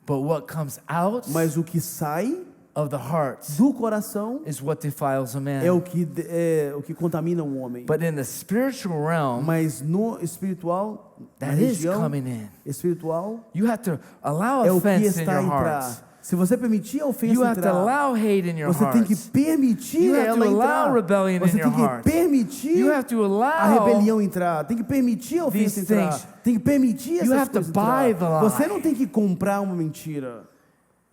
But what comes out Mas o que sai of the heart do coração is what defiles a man. é o que contamina o homem. But in the spiritual realm, Mas no espiritual, na that is região coming in. espiritual, You have to allow é o que offense in está your a heart. entrar. Se você permitir a ofensa You have to entrar, allow hate in your você tem heart. que permitir You have ela to allow entrar. rebellion Você in tem your que heart. permitir You have to a allow rebelião entrar. Tem que permitir a ofensa these entrar. things. Tem que permitir You essas have to coisas buy entrar. the lie. Você não tem que comprar uma mentira.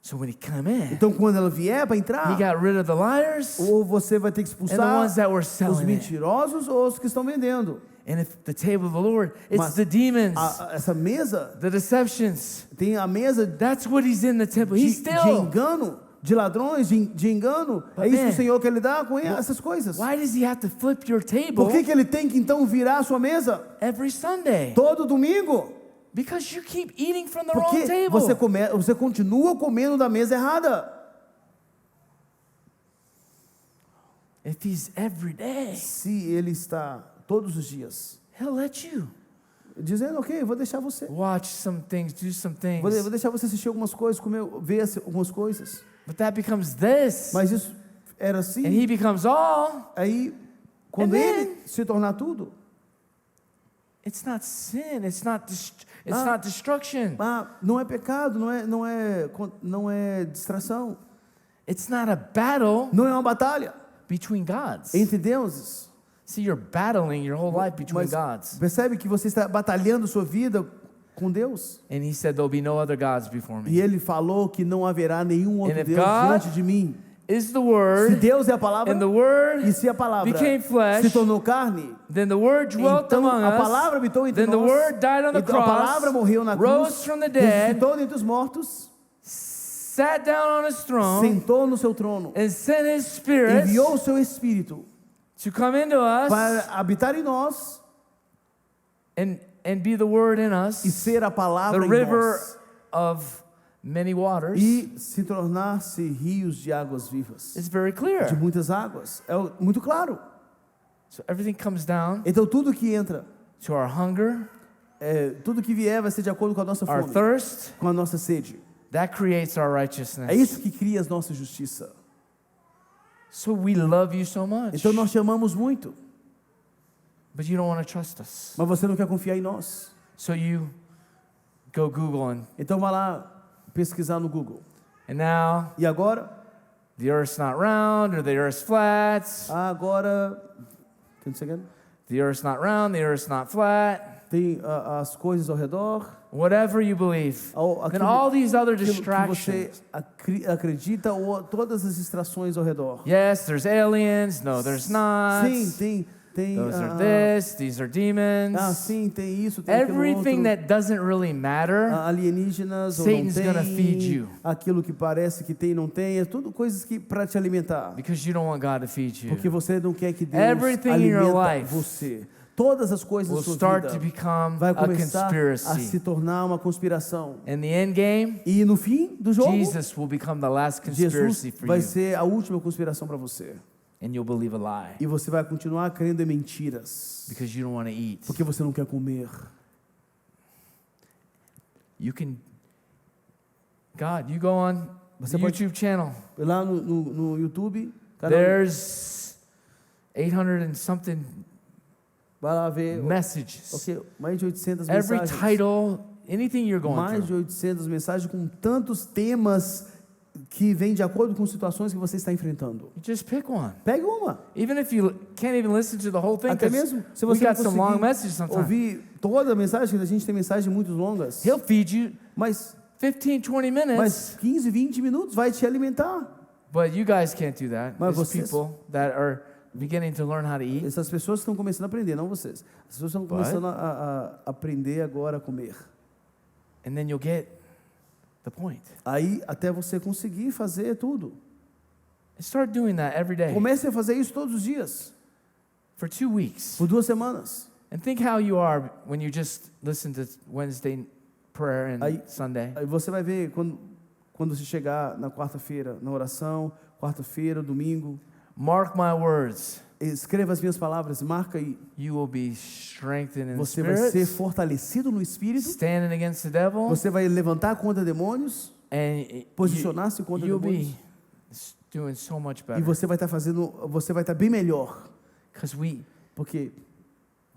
So when he come in, Então quando ela vier para he entrar, got rid of the liars ou você vai ter que and the expulsar ones that were os selling it. mentirosos ou os que estão vendendo. And if the table of the Lord, it's Mas the demons, Essa mesa, the deceptions. tem a mesa That's what he's in the temple. de He's still. engano, de ladrões, de engano. But É isso que man, o Senhor quer lidar com essas coisas. Why does he have to flip your table Por que ele tem que então virar a sua mesa every Sunday? todo domingo? Because you keep eating from the wrong Porque table. você continua comendo da mesa errada. If he's every day, Se ele está todos os dias, he'll let you. dizendo, ok, vou deixar você. watch some things, do some things. Vou deixar você assistir algumas coisas, comer, ver algumas coisas. But that becomes this. Mas isso era assim. And he becomes all. Aí, quando And ele then- se tornar tudo, It's not sin. It's not destruction. não é pecado, não é distração, It's not a battle não é uma batalha between gods. entre deuses. See, you're battling your whole life between Mas gods. percebe que você está batalhando sua vida com Deus. And he said, there'll be no other gods before E me. ele falou que não haverá nenhum outro And if Deus God diante de mim. Is the Se word, Deus é a palavra, and the word e se a palavra became flesh, se tornou carne, then the word dwelt então among a us, palavra habitou entre then the nós, word died on the então a palavra cross, morreu na cruz, rose from the dead, ressuscitou dentre os mortos, sat down on his throne, sentou no seu trono, and sent his spirit enviou o seu Espírito to come into us para habitar em nós and be the word in e us, ser a the palavra em river nós, of many waters. e se tornar-se rios de águas vivas, It's very de clear. muitas águas. É muito claro. So everything comes down Então tudo que entra, to our hunger, tudo que vier vai ser de acordo com a nossa our fome, thirst. com a nossa sede. That creates our É righteousness. isso que cria a nossa justiça. So we love you so much, Então nós te amamos muito, but you don't want to trust us. mas você não quer confiar em nós. So you go Google Então vá lá pesquisar no Google. and now E agora? the earth's not round or the earth's flat. Agora, can you say again? The earth's not round, the earth's not flat. Tem as coisas ao redor, Whatever you believe. Then all these other aquilo que você distractions. acredita ou todas as distrações ao redor. Yes, there's aliens. No, there's not. Sim, tem Those are this, these are demons. sim, tem isso, tem aquilo Everything outro. that doesn't really matter. Alienígenas ou Satan's não gonna feed tem, you. aquilo que parece que tem e não tem, é tudo coisas que para te alimentar. Because you don't want God to feed you. Porque você não quer que Deus Everything in your alimenta life você. Todas as coisas Will da sua start to vida become vai a começar a conspiracy. se tornar uma conspiração. In the end game, E no fim do jogo, Jesus will become the last conspiracy Jesus for vai you. ser a última conspiração para você. And you'll believe a lie. E você vai continuar crendo em mentiras. Because you don't want to eat. Porque você não quer comer. You can, God, you go on the Você pode- YouTube channel. Lá no YouTube, cada There's 800 and something vai lá ver. messages. Ok, mais de 800 Every mensagens. title, anything you're going Mais de through. 800 mensagens com tantos temas que vêm de acordo com situações que você está enfrentando. You just pick one. Pegue uma. Even if you can't even listen to the whole thing, Até 'cause mesmo se we você não got some long conseguir messages sometimes. ouvir toda a mensagem, a gente tem mensagens muito longas. He'll feed you Mas 15, 20 minutes. Mas 15, 20 minutos vai te alimentar. But you guys can't do that. Mas There's vocês- people that are beginning to learn how to eat. Essas pessoas estão começando a aprender, não vocês. As pessoas estão começando a aprender agora a comer. And then you'll get the point. Aí até você conseguir fazer tudo. Start doing that every day Comece a fazer isso todos os dias, for 2 weeks. por 2 semanas. And think how you are when you just listen to Wednesday prayer and Aí- Sunday. Aí você vai ver quando você chegar na quarta-feira, na oração, quarta-feira, domingo, Mark my words. escreva as minhas palavras, marca aí. You will be strengthened in the Você vai ser spirit, fortalecido no espírito, standing against the devil, você vai levantar contra demônios, and posicionar-se contra you'll demônios. be doing so much E better. você vai estar bem melhor, Because we porque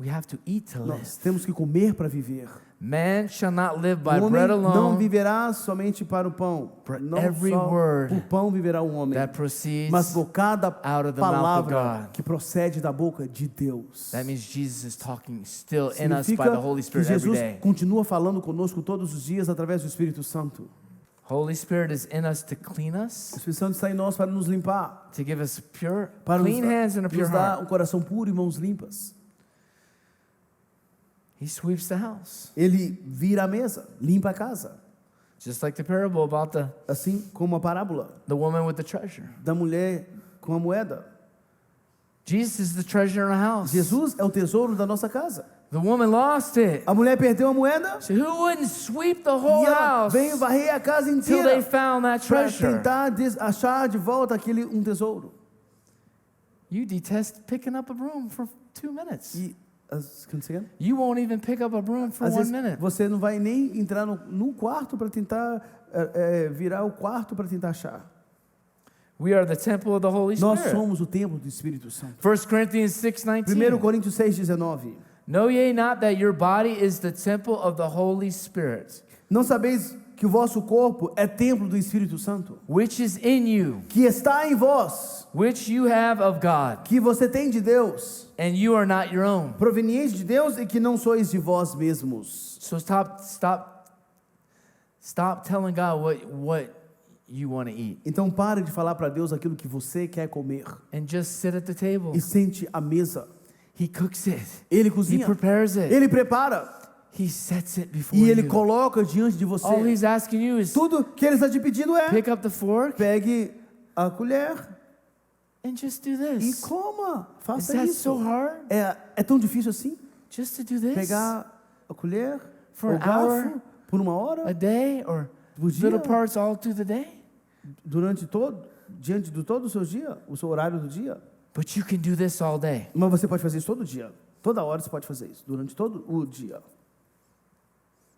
have to eat to live. nós temos que comer para viver. Man shall not live by O homem bread não alone, viverá somente para o pão, but não every só word por pão viverá o homem, that proceeds. mas por cada out of the mouth of palavra God. que procede da boca de Deus. That means Jesus is talking still in us by Significa the Holy que Spirit every Jesus day. continua falando conosco todos os dias através do Espírito Santo. Holy Spirit is in us to clean O us, Espírito Santo está em nós para nos limpar, to give us pure, para clean hands and a pure nos dar heart. um coração puro e mãos limpas. He sweeps the house. Ele vira a mesa, limpa a casa, Just like the parable about assim como a parábola the woman with the treasure. da mulher com a moeda. Jesus is the treasure in our house. Jesus é o tesouro da nossa casa. The woman lost it. A mulher perdeu a moeda So who wouldn't sweep the e whole ela house veio varrer a casa until they inteira found that para treasure? tentar achar de volta um tesouro. You detest picking up a broom for 2 minutes. E Can you say again? You won't even pick up a broom for Às 1 vezes minute. você não vai nem entrar no quarto para tentar virar o quarto para tentar achar. We are the temple of the Holy Nós Spirit. somos o templo do Espírito Santo. 1 Corinthians 6:19. 1 Coríntios 6:19. Know ye not that your body is the temple of the Holy Spirit, Não sabeis que o vosso corpo é templo do Espírito Santo, which is in you, que está em vós, which you have of God, que você tem de Deus, and you are not your own. proveniente de Deus e que não sois de vós mesmos. So stop telling God what you want to eat, Então pare de falar para Deus aquilo que você quer comer and just sit at the table. e sente à mesa. He cooks it. Ele He cozinha, prepares it. ele prepara He sets it before e ele you. coloca diante de All você. he's asking you is Tudo que ele está te pedindo é: pick up the fork pegue a colher and just do e this. coma. Is Faça that isso. so hard? É tão difícil assim? Just to do this? Pegar a colher, For o an garfo, hour? por uma A hora, day or por dia, little parts all through the day? diante de todo o seu dia, o seu horário do dia. But you can do this all day. Mas você pode fazer isso todo dia. Toda hora você pode fazer isso, durante todo o dia.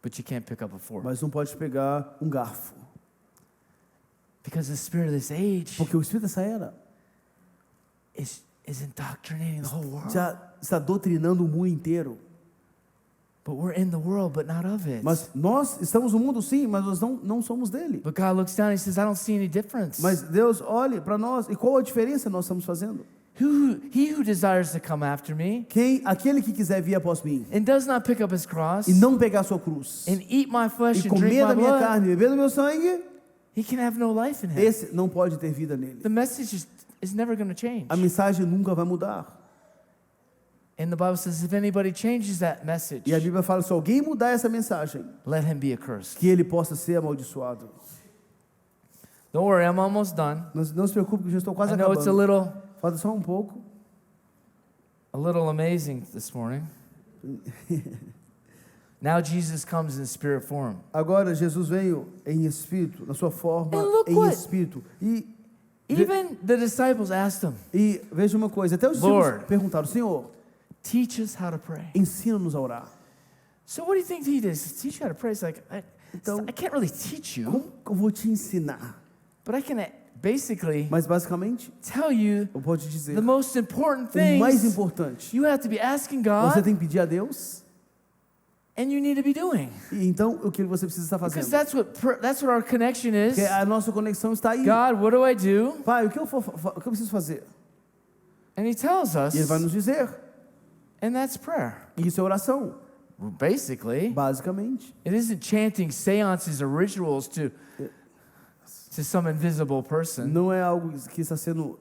But you can't pick up a fork. Mas não pode pegar um garfo. Because the spirit of this age Porque o espírito dessa era is indoctrinating the whole world. já está doutrinando o mundo inteiro. But we're in the world, but not of it. Mas nós estamos no mundo sim, mas nós não somos dele. But God looks down and he says, I don't see any difference. Mas Deus olha para nós e qual a diferença nós estamos fazendo? He who desires to come after me Aquele que quiser vir após mim and does not pick up his cross e não pegar sua cruz and eat my flesh e and drink comer my da minha blood, carne e beber do meu sangue, he can have no life in him. esse não pode ter vida nele. The message is never going to change. A mensagem nunca vai mudar. And the Bible says, if anybody changes that message, E a Bíblia fala, se alguém mudar essa mensagem, let him be accursed. que ele possa ser amaldiçoado. Don't worry, I'm almost done. Não se preocupe, que eu já estou quase I know it's acabando. Falta só um pouco. a little amazing this morning. Now Jesus comes in spirit form. Agora Jesus veio em espírito, na sua forma And look em what- espírito. Even the disciples asked him, E veja uma coisa, até os Lord. discípulos perguntaram, Senhor, teach us how to pray. ensina-nos a orar. So what do you think he did? He says, teach you how to pray. It's like, I can't really teach you, Como que eu vou te ensinar? but I can basically Mas basicamente, tell you eu posso te dizer, the most important o mais things importante, you have to be asking você God tem que pedir a Deus, and you need to be doing. e então o que você precisa estar Because fazendo? that's what our connection is. Porque a nossa conexão está aí. God, what do I do? Pai, o que eu preciso fazer? And he tells us, E Ele vai nos dizer. and that's prayer. Isso é oração, Basically, basicamente. it isn't chanting seances or rituals to some invisible person, Não é algo que está sendo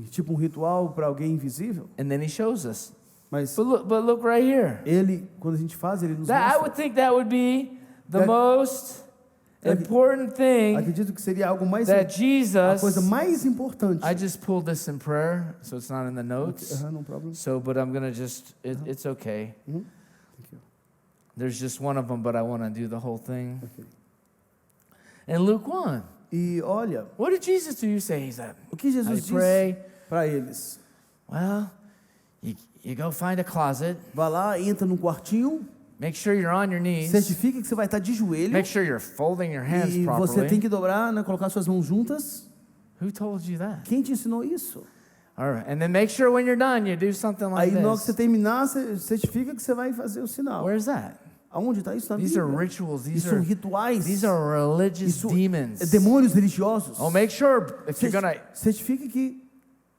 tipo um ritual para alguém invisível, and then he shows us. mas But look right here. Ele, quando a gente faz, Ele nos I mostra. would think that would be the That- most important thing Acredito que seria algo mais that a Jesus. coisa mais importante. I just pulled this in prayer, so it's not in the notes. No problem. So, but I'm gonna just. It's okay. Mhm. Thank you. There's just one of them, but I want to do the whole thing. Okay. In Luke 1, E olha, what did Jesus do? You say he's that. o que How do Jesus you disse pray? para eles? Well, you go find a closet. Vá lá, entra num quartinho, Make sure you're on your knees. certifica que você vai estar de joelho, Make sure you're folding your hands e você tem properly. que dobrar, né, colocar suas mãos juntas. Who told you that? Quem te ensinou isso? All right, and then make sure when you're done, you do something like Aí, na hora que você this. terminar, você certifica que você vai fazer o sinal. Where's that? Aonde está isso na These are Bíblia? rituals. Isso These são are rituais. these are religious Isso demons. é demônios religiosos. Oh, make sure if you're gonna Certifica que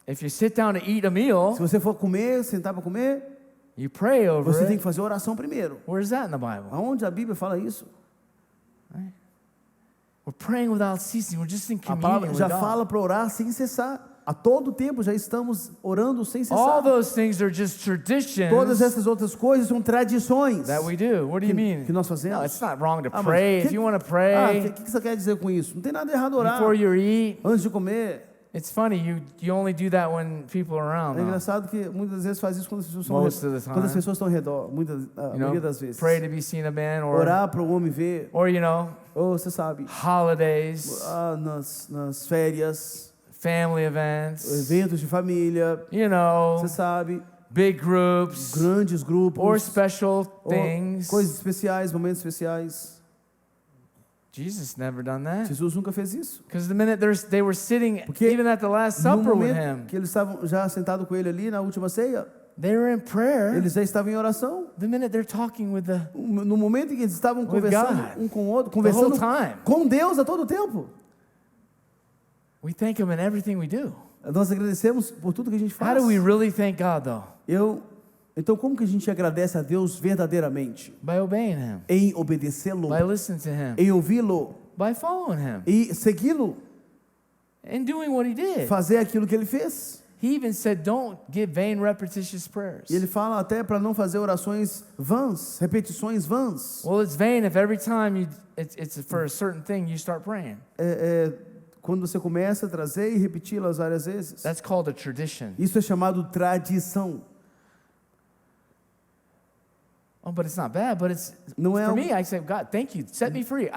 if you sit down to eat a meal, se você for comer, sentar para comer, you pray over você tem it. que fazer oração primeiro. Where's that in the Bible? Aonde a Bíblia fala isso? We're praying without ceasing. We're just in A communion palavra with já God. fala para orar sem cessar. A todo tempo já estamos orando sem All cessar. those things are just traditions Todas essas outras coisas são tradições that we do. What do you mean? que nós fazemos. No, it's not wrong to Ah, mas pray. If you want to O pray que você quer dizer com isso? Não tem nada errado orar before you eat, antes de comer. it's funny. You only do that when people are around. É though. engraçado que muitas vezes faz isso quando as pessoas Most of the quando as time. pessoas estão ao redor. A You maioria know, das vezes. pray to be seen of man, Orar para o homem ver. or you know, Ou você sabe, holidays, nas férias, family events, eventos de família. you know, Você sabe, big groups, grandes grupos, or special ou things. coisas especiais, momentos especiais. Jesus never done that. Jesus nunca fez isso. Because the minute they were sitting, Porque even at the Last No Supper with momento him, que eles estavam já sentados com ele ali na última ceia, they were in prayer. eles já estavam em oração. The minute they're talking with the No momento em que eles estavam God. conversando um com o outro, the whole conversando time, com Deus a todo tempo. we thank Him in everything we do. Nós agradecemos por tudo que a gente How faz. do we really thank God, though? Então, como que a gente agradece a Deus verdadeiramente? By obeying Him, Em obedecê-lo, by listening to Him, em ouvi-lo by following Him, e segui-lo, and doing what He did. fazer aquilo que ele fez. He even said, "Don't give vain, repetitious prayers." E ele fala até para não fazer orações vãs, repetições vãs. Well, it's vain if every time it's for a certain thing you start praying. Quando você começa a trazer e repeti-las várias vezes. That's called a tradition. Isso é chamado tradição. Oh, but it's not bad. But it's Não é for algo- me. I say, God, thank you, set me free.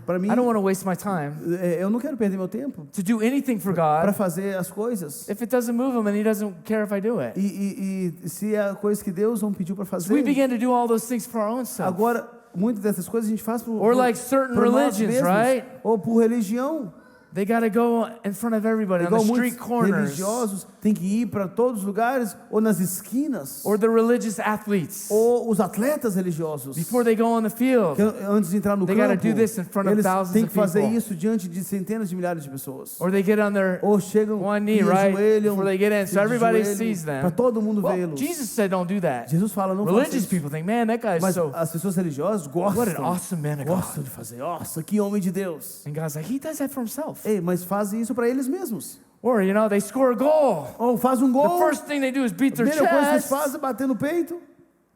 Para mim, I don't want to waste my time eu não quero perder meu tempo to do anything for para God fazer as coisas. if it doesn't move Him and He doesn't care if I do it. E se é a coisa que Deus não pediu para So we fazer. begin to do all those things for our own self. Agora, muitas dessas coisas a gente faz Or like certain por nós religions, mesmos, right? ou por religião. They got to go in front of everybody on the Igual street muitos corners. religiosos têm que ir para todos os lugares, ou nas esquinas, Or the religious athletes. ou os atletas religiosos. Before they go on the field, Que antes de entrar no They gotta campo, do this in front of eles thousands têm of que fazer people. isso diante de centenas de milhares de pessoas. or they get on their Ou chegam one knee, e right, ajoelham, before they get in, so everybody sees para them. todo mundo Well, vê-los. Jesus said, "Don't do that." Jesus fala, não faça Religious isso. people think, "Man, that guy's Mas so as pessoas religiosas what an gostam, awesome man of gostam God." de fazer. Nossa, que homem de Deus. And God's like, He does that for Himself. Ei, mas fazem isso para eles mesmos. Or they score a goal. Ou faz um The gol, first thing they do is beat a their primeira coisa que eles chest. fazem é bater no peito.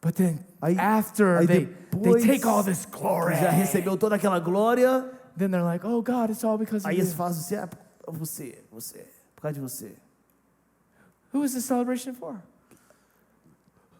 But then Aí- after aí they depois take all this glory, Já recebeu toda aquela glória. then they're like, "Oh God, it's all because of Aí you." eles fazem assim, por causa de você. Who is the celebration for?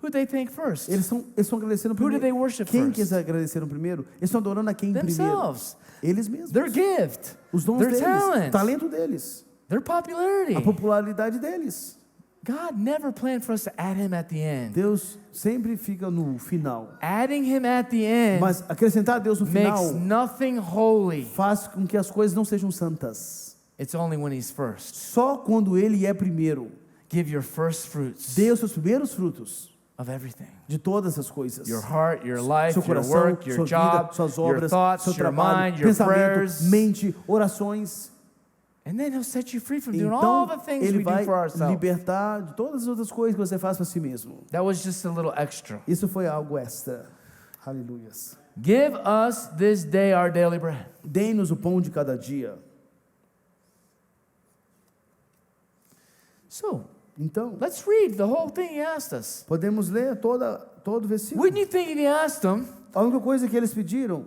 Who they thank first? Eles estão agradecendo Who did they primeiro. worship Quem first? que eles agradeceram primeiro? Eles estão adorando a quem primeiro? Themselves. Eles mesmos. Their gift. Os dons Their deles, talent. o talento deles, Their popularity. a popularidade deles. God never planned for us to add Him at the end. Deus sempre fica no final. Adding Him at the end Mas acrescentar Deus no makes final nothing holy. faz com que as coisas não sejam santas. It's only when He's first. Só quando Ele é primeiro. Give your first fruits Dê os seus primeiros frutos of everything. de todas as coisas. Your heart, your life, Seu your coração, work, your sua job, vida, suas your obras, thoughts, seu your trabalho, mind, your pensamento, prayers. mente, orações. And then He'll set you free from doing all Então, the things Ele we do vai for ourselves. libertar de todas as outras coisas que você faz para si mesmo. That was just a little extra. Isso foi algo extra. Aleluias. Give us this day our daily bread. Dê-nos o pão de cada dia. So, Então, let's read the whole thing He asked us. podemos ler todo o versículo. Wouldn't you think if He asked them, A única coisa que eles pediram,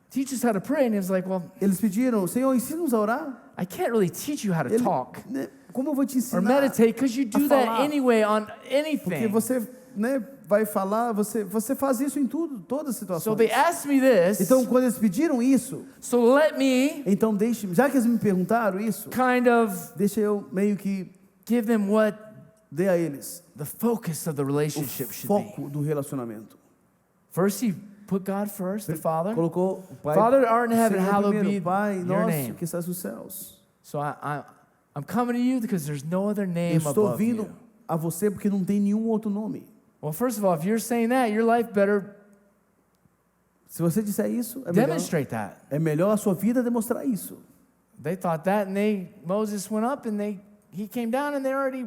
teach us how to pray? And He was like, well, eles pediram, Senhor, ensina-nos a orar. I can't really teach you how to Ele, talk né, como eu vou te or ensinar? meditate because you do a that falar. anyway on Porque anything. você, né, vai falar, você faz isso em tudo, todas as So situações. they asked me this. Então, quando eles pediram isso, So let me então deixe, já que eles me perguntaram isso, kind of deixa eu meio que give them what dê a eles the focus of the o relationship should be. foco do relacionamento. First, He put God first, the Father. Colocou o Pai, Father, art in heaven, Senhor hallowed primeiro, be Pai your nosso name. que estás nos céus. So I'm coming to you because there's no other Eu name estou above vindo you. a você porque não tem nenhum outro nome. Well, first of all, if you're saying that, your life better Se você disser isso, demonstrate that. é melhor a sua vida demonstrar isso. They thought that, and Moses went up, and he came down, and they already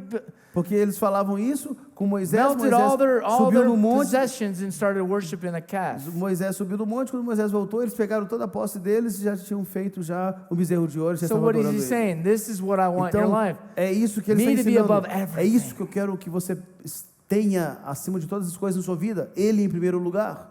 Porque eles falavam isso com Moisés. melted all their Subiu no monte. possessions and started worshiping a calf. Moisés subiu no monte. Quando Moisés voltou, eles pegaram toda a posse deles e já tinham feito já o bezerro de ouro. Já So estavam what is adorando he ele. saying? This is what I want in your Então, life. é isso que ele está Me to be ensinando. above É everything. isso que eu quero que você tenha acima de todas as coisas na sua vida. Ele em primeiro lugar.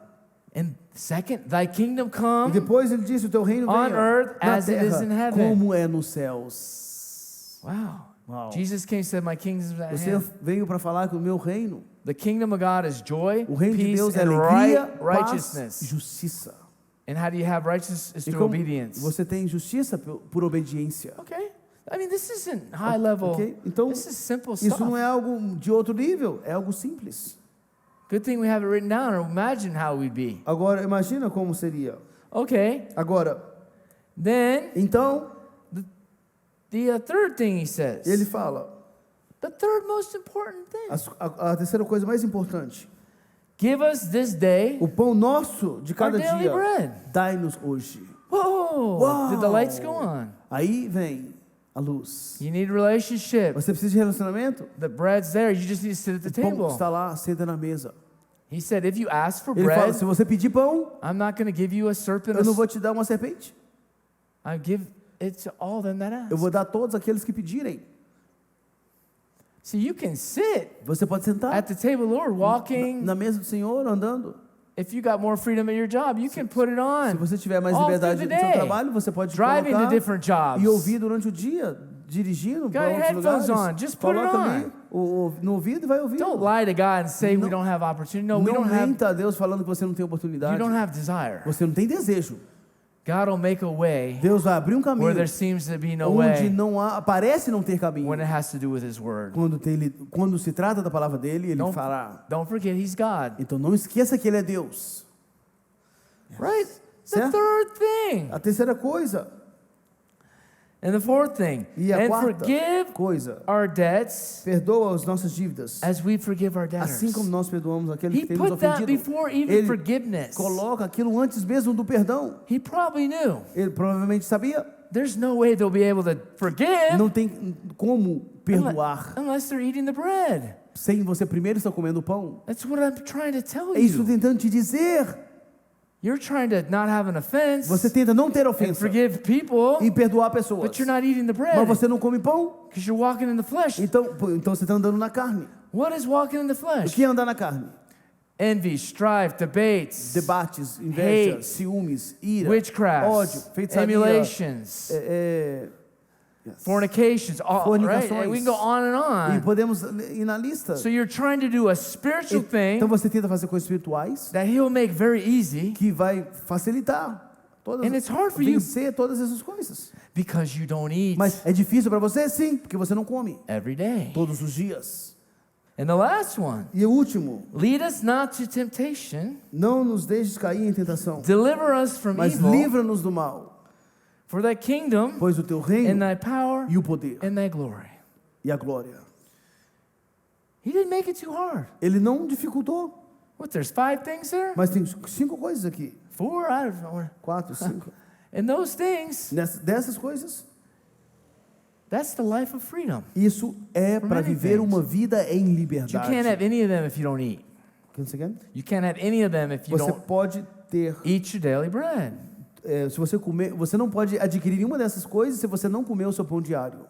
And second, thy kingdom E come. depois ele disse, o teu reino On venha earth na as it terra, is in heaven. como é nos céus. Wow. Uau. Jesus came and said, my kingdom is at Você hand. veio para falar que o meu reino, The kingdom of God is joy, o reino de peace, Deus é and alegria, paz, righteousness. justiça. And how do you have righteousness? Is E through como obedience. você tem justiça por obediência. Okay. I mean, this isn't high level. Ok? Então, This is simple isso stuff. não é algo de outro nível, é algo simples. Good thing we have it written down, or imagine how we'd be. Agora, imagina como seria. Okay, Agora, then então, the third thing he says. ele fala, The third most important thing. a terceira coisa mais importante, Give us this day o pão nosso de cada our daily dia, bread. dai-nos hoje. Whoa! Uau! Did the lights go on? Aí vem a luz. You need relationship. Você precisa de relacionamento? The bread's there. You just need to sit at the O pão table. está lá, senta na mesa. He said, if you ask for Ele fala, bread, se você pedir pão, I'm not going to give you a serpent. eu não vou te dar uma serpente. I give it to all them that ask. Eu vou dar a todos aqueles que pedirem. So you can sit Você pode sentar at the table, Lord, walking. na mesa do Senhor, andando. If you got more freedom at your job, you can put it Se on. você tiver mais all liberdade through no the seu day. trabalho, você pode Driving to colocar different jobs. e ouvir durante o dia, dirigindo Got para your outros headphones lugares. on, just put it Coloca on. ali no ouvido e vai ouvir. Don't lie to God and say we Não- don't have opportunity. No, we Não don't have. menta a Deus falando que você não tem You oportunidade. don't have desire. Você não tem desejo. God will make a way Deus vai abrir um where caminho there seems to be no onde way não há, parece não ter caminho. when it has to do with His Word. Quando se trata da palavra dele, ele Don't, fará. don't forget He's God. Então não esqueça que ele é Deus. Right? The Certo? third thing. A terceira coisa And the fourth thing. e a And quarta forgive coisa, our debts perdoa as nossas dívidas, as we forgive our debtors. assim como nós perdoamos aqueles He que têm nos put that ofendido. before even Ele forgiveness. coloca aquilo antes mesmo do perdão. He probably knew. Ele provavelmente sabia. There's no way they'll be able to forgive Não tem como perdoar unless they're eating the bread. sem você primeiro estar comendo o pão. That's what I'm trying to tell É isso you. tentando te dizer. You're trying to not have an offense Você tenta não ter and ofensa forgive people, e perdoar pessoas. but you're not eating the Mas bread você não come pão, because you're walking in the flesh. então você está andando na carne. What is walking in the O flesh? que é andar na carne? Envy, strife, debates, Debates, inveja, hate, ciúmes, ira, witchcraft, ódio, feitiçaria, emulations, fornications, all, right? Fornicações. And we can go on and e on. podemos ir na lista. So you're trying to do a spiritual thing Então você tenta fazer coisas espirituais that He'll make very easy que vai facilitar And it's hard for you. vencer todas essas coisas. because you don't eat Mas é difícil para você, sim, porque você não come every day. todos os dias. And the last one, E o último, lead us not to temptation, não nos deixes cair em tentação, deliver us from mas evil, livra-nos do mal, for thy kingdom pois o teu and reino thy power e o poder and thy glory. e a glória. He didn't make it too hard. Ele não dificultou, What, there's 5 things there? mas tem 5 coisas aqui. 4? I don't know. 4, 5. And those things, Dessas coisas, that's the life of freedom. isso é For para many viver things. uma vida em You liberdade. can't have any of them if you don't eat. O que você quer? You can't have any of them if you Você don't pode ter, eat your daily bread. se você comer, você não pode adquirir nenhuma dessas coisas se você não comer o seu pão diário.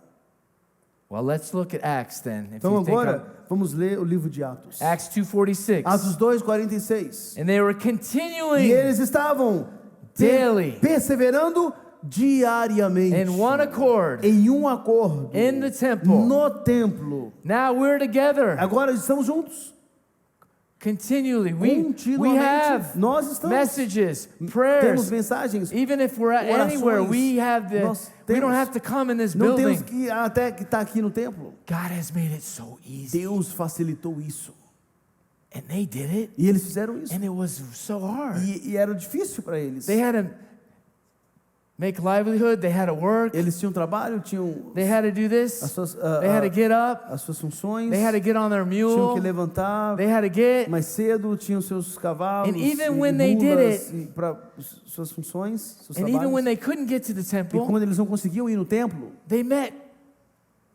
Well, let's look at Acts then. If Então you think agora, vamos ler o livro de Atos. Acts 2:46. Atos 2:46. And they were E continuing eles estavam daily perseverando diariamente in one accord em um acordo in the temple. no templo. Now we're together Agora estamos juntos. continually. We Continuamente. have Nós estamos. messages, Temos prayers. mensagens. Even if we're at Orações. anywhere, we have the. Nós We don't temos. have to come in this Não building. temos que ir até que está aqui no templo. God has made it so easy, Deus facilitou isso. and they did it, E eles fizeram isso. and it was so hard. E era difícil para eles. They had to make livelihood. They had to work. Eles tinham trabalho, tinham They had to do as this. suas, They had to get up. as suas funções, They had to get on their tinham mule. que levantar They had to get. mais cedo, tinham seus cavalos And even e when they did mulas para suas funções, seus And even when trabalhos. they couldn't get to the E temple, quando eles não conseguiam ir no templo, they met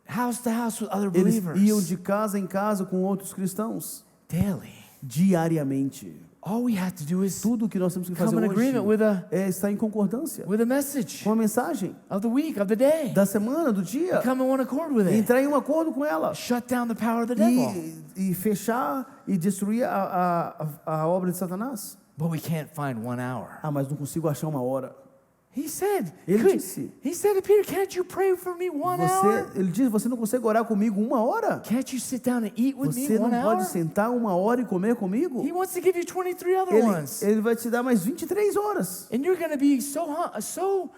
house to house with other eles iam believers de casa em casa com outros cristãos, daily. diariamente. All we have to do is Tudo o que nós temos que fazer come in agreement hoje with a é estar em concordância message com a mensagem of the week, of the day. da semana, do dia, Come in one accord with it. entrar em um acordo com ela Shut down the power of the devil. e fechar e destruir a obra de Satanás. But we can't find 1 hour. Ah, mas não consigo achar uma hora. He said, Ele disse, he said to Peter, can't you pray for me 1 hour? ele diz, você não consegue orar comigo uma hora? Can't you sit down and eat with me Você não 1 hour? pode sentar uma hora e comer comigo? He wants to give you 23 other Ele, ones. ele vai te dar mais 23 horas. And you're going to be so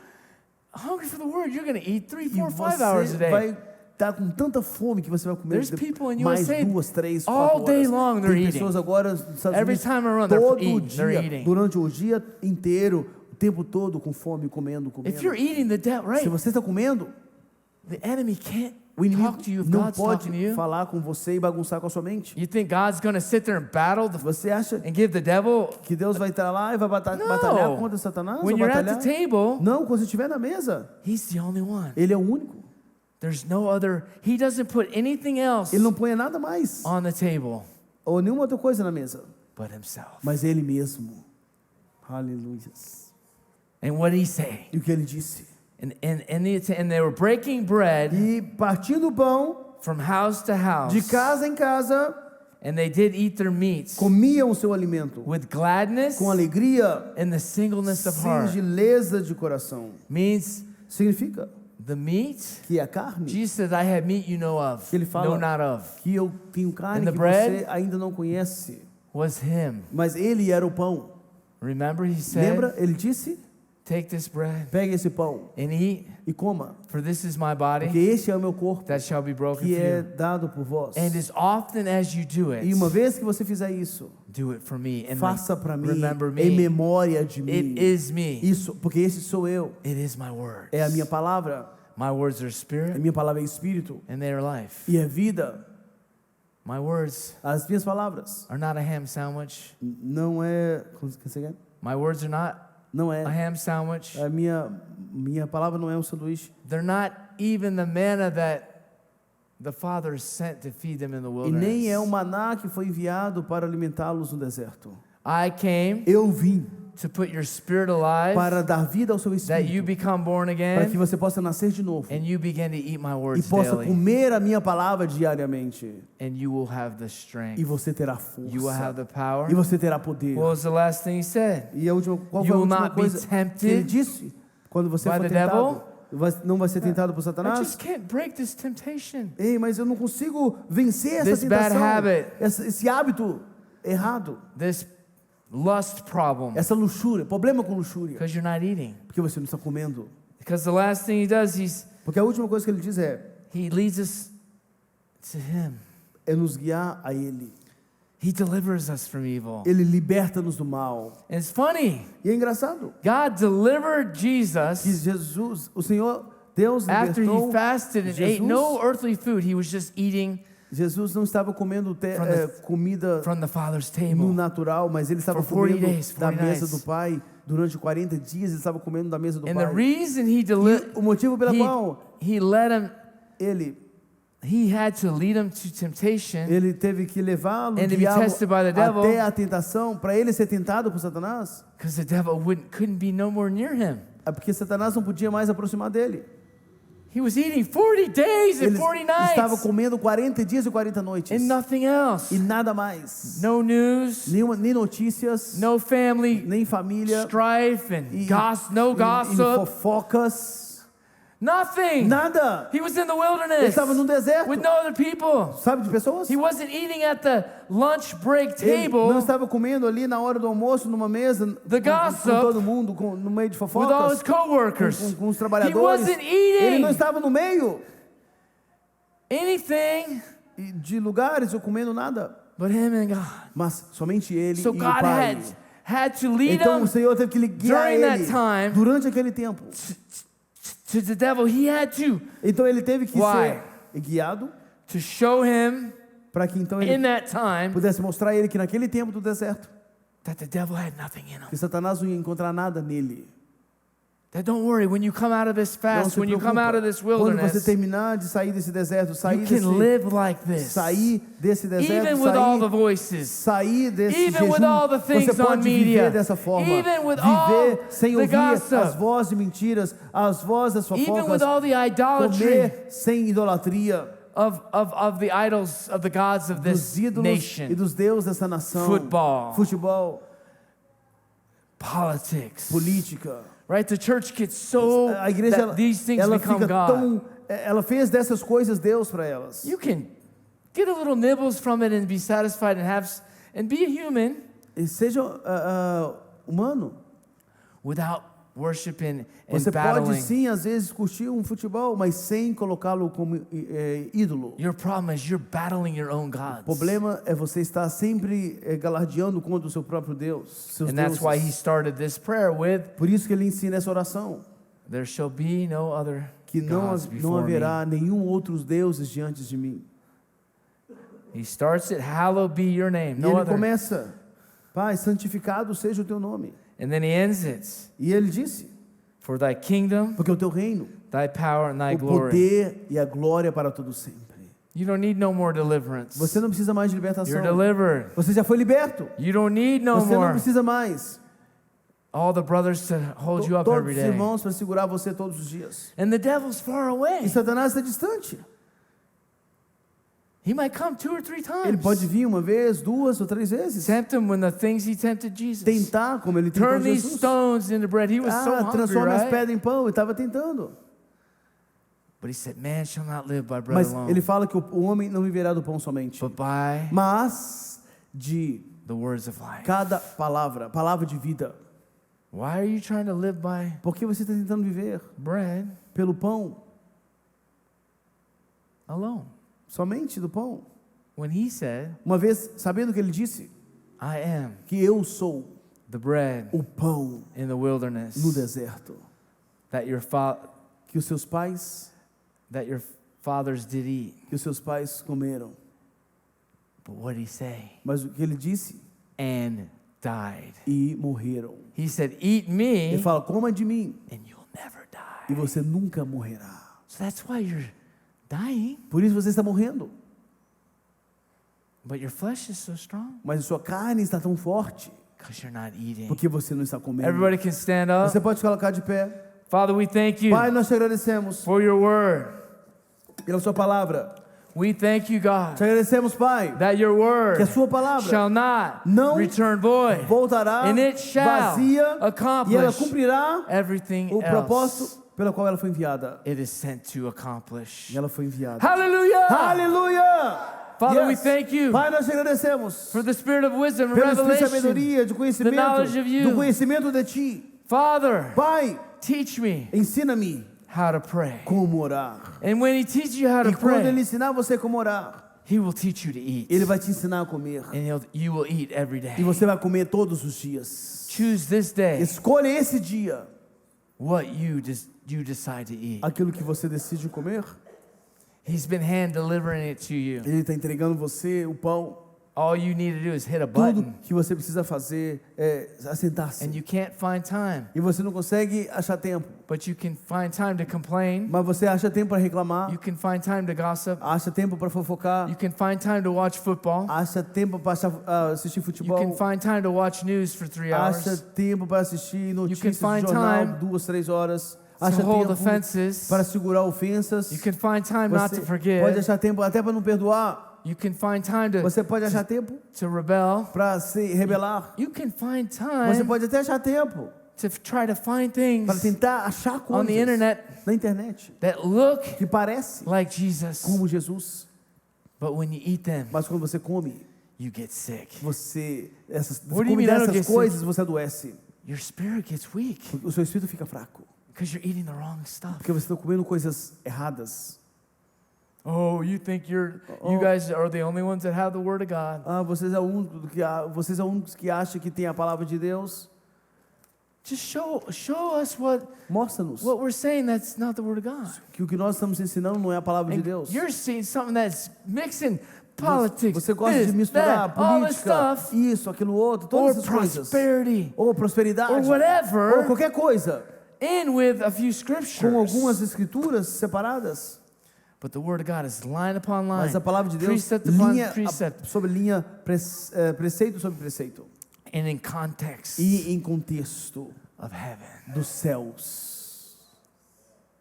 hungry for the word, you're going to eat 3, E 4, 5 hours a você day. vai estar com tanta fome que você vai comer There's people in mais USA 2, 3, all 4 day horas. long they're Tem eating. pessoas agora nos Estados Every Unidos time I run, they're todo eating, they're dia, eating. durante o dia inteiro, o tempo todo com fome, comendo. If you're eating the devil, Se right? você está comendo, The enemy can't o inimigo talk to you if não God's pode talking to you. falar com você e bagunçar com a sua mente. You think God's going to sit there and battle Você acha and give the devil? que Deus vai estar lá e vai batalhar No. contra Satanás? When ou you're at batalhar? the table, Não, quando você estiver na mesa, He's the only one. Ele é o único. There's no other. He doesn't put anything else Ele não põe nada mais on the table ou nenhuma outra coisa na mesa, but Himself. mas Ele mesmo. Aleluia. And what did He say? E o que Ele disse? And they were breaking bread E partindo o pão from house to house, de casa em casa, and they did eat their meats comiam o seu alimento with gladness com alegria, and the singleness of heart. singeleza de coração. Means Significa the meat. que a carne, Jesus says, "I have meat you know of, Ele fala know not of." que eu tenho carne And the que bread você ainda não conhece, Was Him. mas Ele era o pão. Remember, He said, Lembra? Ele disse: "Take this bread pegue esse pão and eat, e coma, for this is my body porque este é o meu corpo that shall be broken for que é you. dado por vós. And as often as you do it, E uma vez que você fizer isso, do it for me and faça para mim remember em me. memória de mim. It is me. Isso, porque esse sou eu. It is my words. É a minha palavra. My words are A spirit minha palavra é espírito and they are life. e é vida. My words As minhas palavras are not a ham sandwich. não é, como você quer? My words are not Não a é. ham sandwich. A minha palavra não é um sanduíche. They're not even the manna that the Father sent to feed them in the E nem é o wilderness. maná que foi enviado para alimentá-los no deserto. I came Eu vim to put your spirit alive, para dar vida ao seu that you espírito, become born para que again, você possa nascer de novo and you begin to eat my e words possa daily, comer a minha palavra diariamente. and you will have the E strength. você terá You will have força. the power. E você terá poder. What was the last thing He said? E a última, qual You foi a will última not be coisa que ele tempted disse? Quando você by for the tentado, não vai ser tentado por I Satanás? just can't break this temptation. Ei, mas eu não consigo vencer essa This bad tentação, habit. esse hábito errado, This lust problem, essa luxúria, problema com luxúria, because you're not eating. porque você não está comendo. Because the last thing He does, Porque a última coisa que ele diz He leads us to Him. é nos guiar a Ele. He delivers us from evil. Ele liberta-nos do mal. And it's funny. E é engraçado God delivered que Jesus Jesus, o Senhor, Deus after He libertou. fasted and ate Jesus- no earthly food. He was just eating Jesus não estava comendo From the- comida from the Father's no table. natural, mas ele estava For 40 comendo days, da 40 mesa nights. do Pai. Durante 40 dias ele estava comendo da mesa do And the Pai. reason He O motivo pelo qual He led him, ele had to lead him to temptation. teve que levá-lo, And to be guiá-lo tested by the devil. até a tentação, para ele ser tentado por Satanás, Because the devil couldn't be no more near him. é porque Satanás não podia mais aproximar dele. He was eating 40 days and Ele 40 estava nights comendo 40 dias e 40 noites. and nothing else. E nada mais. No news, Nem notícias, no family nem família, strife and e, no e gossip, fofocas. nothing. Nada. He was in the Ele wilderness estava no deserto. with no other people. Sabe de pessoas? He wasn't eating at the lunch break Ele não table estava comendo ali na hora do almoço numa mesa The com gossip todo mundo, no meio de with all his fofocas, co-workers. com os He trabalhadores. wasn't Ele não eating estava no meio anything de lugares ou comendo nada, but him and God. mas somente ele So e o God Pai. had to lead Então him o Senhor teve que guiar during that ele time. durante aquele tempo. to the devil. He had Então ele teve que Why? ser guiado to show him para que então in ele that time pudesse mostrar a ele que naquele tempo do deserto, that the devil had nothing in him. que Satanás não ia encontrar nada nele. That don't worry, when you come out of this Não fast, se when you come preocupa. out of this Quando você wilderness, terminar de sair desse deserto, you sair can live like this. sair desse deserto, Even with all the sair, voices, sair desse even with jejum, all the things você on pode media, viver dessa forma, even with all viver sem the ouvir gossip, as vozes de mentiras, as vozes das even with fofocas, all the idolatry comer sem idolatria of the idols of the gods of dos this ídolos e nation, dos deuses dessa nação, Football. futebol, politics, política. right? The church gets so A igreja that these things ela become fica God. tão, ela fez dessas coisas Deus para elas. You can get a little nibbles from it and be satisfied and be a human E seja humano, without worshiping and Você pode battling. sim, às vezes, curtir um futebol, mas sem colocá-lo como ídolo. Your problem is you're battling your own O gods. problema é você estar sempre galardeando contra o seu próprio Deus, seus And that's why he deuses. started this prayer with, Por isso que ele ensina essa oração, there shall be no other que não gods before haverá nenhum outros deuses diante de mim. me. He starts it, hallowed be your name. E No ele other. começa, Pai, santificado seja o teu nome. And then he ends it. E ele disse, For thy kingdom, porque o teu reino, thy power, and thy o glory. poder e a glória para todo sempre. You don't need no more deliverance. Você não precisa mais de libertação. You're delivered. Você já foi liberto. You don't need no Você não more. precisa mais. All the brothers to hold you up Todos every os day. irmãos para segurar você todos os dias. And the devil's far E away. Satanás está distante. He might come 2 or 3 Ele times. pode vir uma vez, duas ou três vezes. Tempt him when the things he tempted Jesus. Tentar como ele tentou Turn these Jesus. stones into bread. He was so hungry, Transforma as right? pedras em pão. Ele estava tentando. But he said, man shall not live by bread Mas alone, ele fala que o homem não viverá do pão somente, but by mas de the words of life. cada palavra, palavra de vida. Why are you trying to live by Por que você está tentando viver bread pelo pão? alone? Somente do pão? When he said, Uma vez, sabendo que ele disse I am que eu sou the bread o pão in the wilderness no deserto, that your que os seus pais did eat. comeram. But what did he say? Mas o que ele disse? And died. E morreram. He said, eat me Ele fala, coma de mim and you'll never e die. você nunca morrerá. So that's why you're dying. Por isso você está morrendo. But your flesh is so strong Mas a sua carne está tão forte because you're not eating. porque você não está comendo. Everybody can stand up. Você pode colocar de pé. Father, we thank you Pai, nós te agradecemos for your word. pela sua palavra. We thank you, God, Te agradecemos, Pai, that your que a word sua palavra shall not não return void, voltará and it shall vazia e ela accomplish cumprirá everything o else propósito pela qual ela foi enviada. it is sent to accomplish. E ela foi enviada. Hallelujah! Aleluia! Father, we Yes. thank you Pai, nós te agradecemos for the spirit of wisdom and pelo espírito de revelation. sabedoria, de conhecimento, knowledge of you. do conhecimento de ti. Father, Pai, teach me ensina-me how to pray. como orar. And when he teaches you how to E quando ele pray, ensinar você como orar, he will teach you to eat. ele vai te ensinar a comer. And you will eat every E day. você vai comer todos os dias. Choose this day Escolha esse dia what you decide to eat. aquilo que você decide comer. He's been hand delivering it to you. Ele está entregando você o pão. All you need to do is hit a Tudo button, que você precisa fazer é assentar-se. and you can't find time, E você não consegue achar tempo. but you can find time to complain. Mas você acha tempo para reclamar. You can find time to gossip. Acha tempo para fofocar. You can find time to watch football. Acha tempo para assistir You futebol. can find time to watch news for 3 Acha hours. tempo para assistir notícias find do jornal, time 2, 3 horas. To Acha hold tempo offenses. para segurar ofensas. You can find time not Você to pode forgive. achar tempo até para não perdoar. You can find time Você pode achar tempo to rebel. para se rebelar. You can find Você time pode até achar tempo to try to find para things tentar achar on coisas the internet na internet that look que parece like Jesus. como Jesus. But when you eat them, Mas quando você come, you get sick. você What do you come mean I don't dessas get sick? coisas, você adoece. Your spirit gets weak O seu espírito fica fraco. because you're eating the wrong stuff. Porque você está comendo coisas erradas. Oh, you think you guys are the only ones that have the word of God. Vocês são os únicos que acham que tem a palavra de Deus. Just show us what Mostra-nos we're saying that's not the word of God. que o que nós estamos ensinando não é a palavra de And Deus. you're seeing something that's mixing politics, Você gosta this, de misturar that, all this política, stuff, isso, aquilo, outro, or todas essas coisas. prosperity, Ou prosperidade, or whatever, ou qualquer coisa, in with a few com scriptures. algumas escrituras separadas. But the word of God is line upon line, Mas a palavra de Deus, precept upon linha precept, sobre linha, preceito sobre preceito. and in context E em contexto of heaven. dos céus.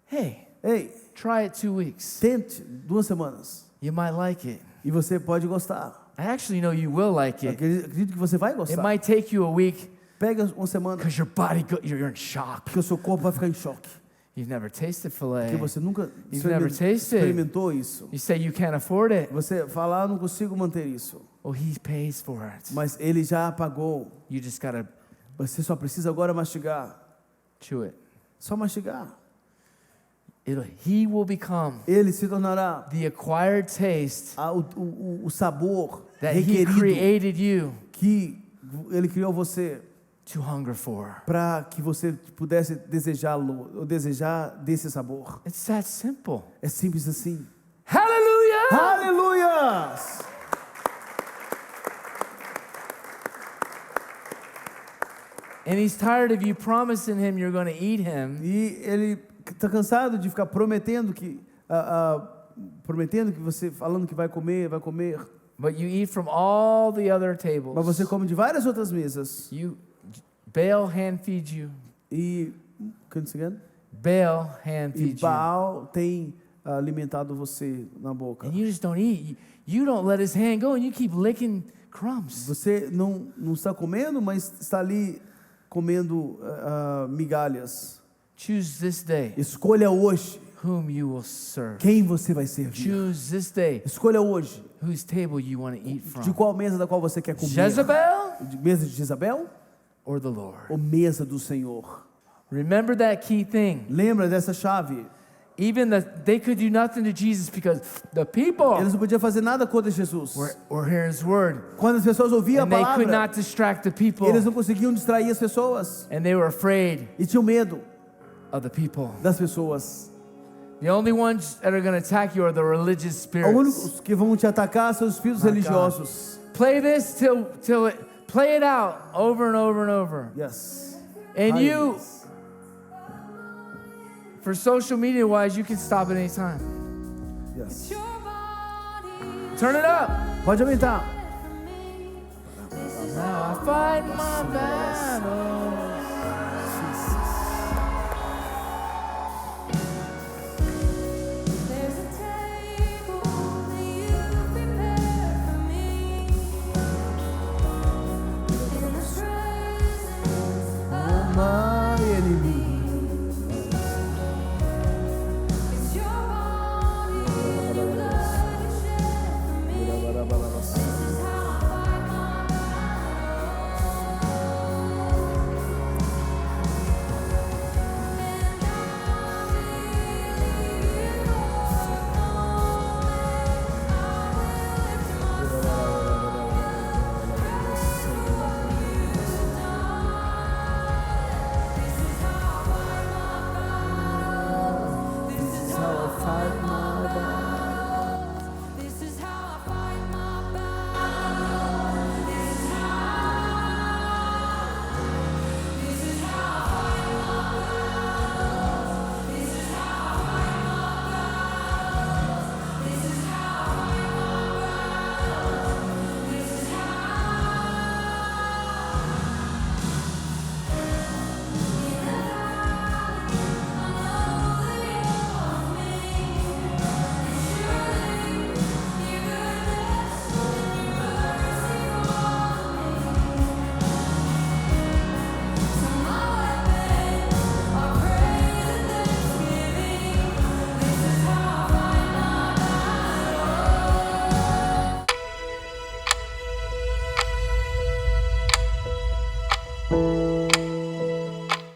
Hey, Ei, try it 2 weeks. tente 2 semanas. You might like it. E você pode gostar. I actually know you will like it. Acredito que você vai It gostar. might take you a week Pega 1 semana, because your body, you're in shock. porque o seu corpo vai ficar em choque. You've never tasted Porque filet. você nunca You've never tasted. experimentou isso. You say you can't afford it. Você fala, não consigo manter isso. Well, he pays for it. Mas ele já pagou. You just gotta Você só precisa agora mastigar. Chew it. Só mastigar. He will become Ele se tornará the acquired taste o sabor that He requerido created you que Ele criou você to hunger for. para que você pudesse desejá-lo, ou desejar desse sabor. It's that simple. É simples assim. Hallelujah! Aleluias! And He's tired of you promising Him you're going to eat Him. E Ele está cansado de ficar prometendo que você, falando que vai comer, But you eat from all the other tables. mas você come de várias outras mesas. Baal hand feeds you. E, can you again? Baal hand E feeds you. Baal tem alimentado você na boca. And you just don't eat. You don't let his hand go and you keep licking crumbs. Você não está comendo, mas está ali comendo migalhas. Choose this day Escolha hoje whom you will serve. quem você vai servir. Choose this day Escolha hoje whose table you want to eat de from. qual mesa da qual você quer comer. Jezebel De mesa de Jezabel or the Lord. ou mesa do Senhor. Remember that key thing. Lembra dessa chave? Even they could do nothing to Jesus because the people Eles não podiam fazer nada contra Jesus. were hearing His word. Quando as pessoas ouviam a And they could palavra, not distract the people. eles não conseguiam distrair as pessoas. And they were afraid E tinham medo of the people. das pessoas. The only ones that are going to attack you are the religious Os spirits. únicos que vão te atacar são os espíritos My religiosos. Play this till it, play it out over and over and over. Yes. And Ai, you, Deus. for social media wise, you can stop at any time. Yes. Turn it up. Pode aumentar. Now I fight my battles. There's a table that you prepared for me in the presence of My enemy. it's your body and your blood you shed for me. This is how I fight my This is how I fight my battle. This is how This is how I fight my battle. This is how I fight my battle. This is how I fight my battle. This is how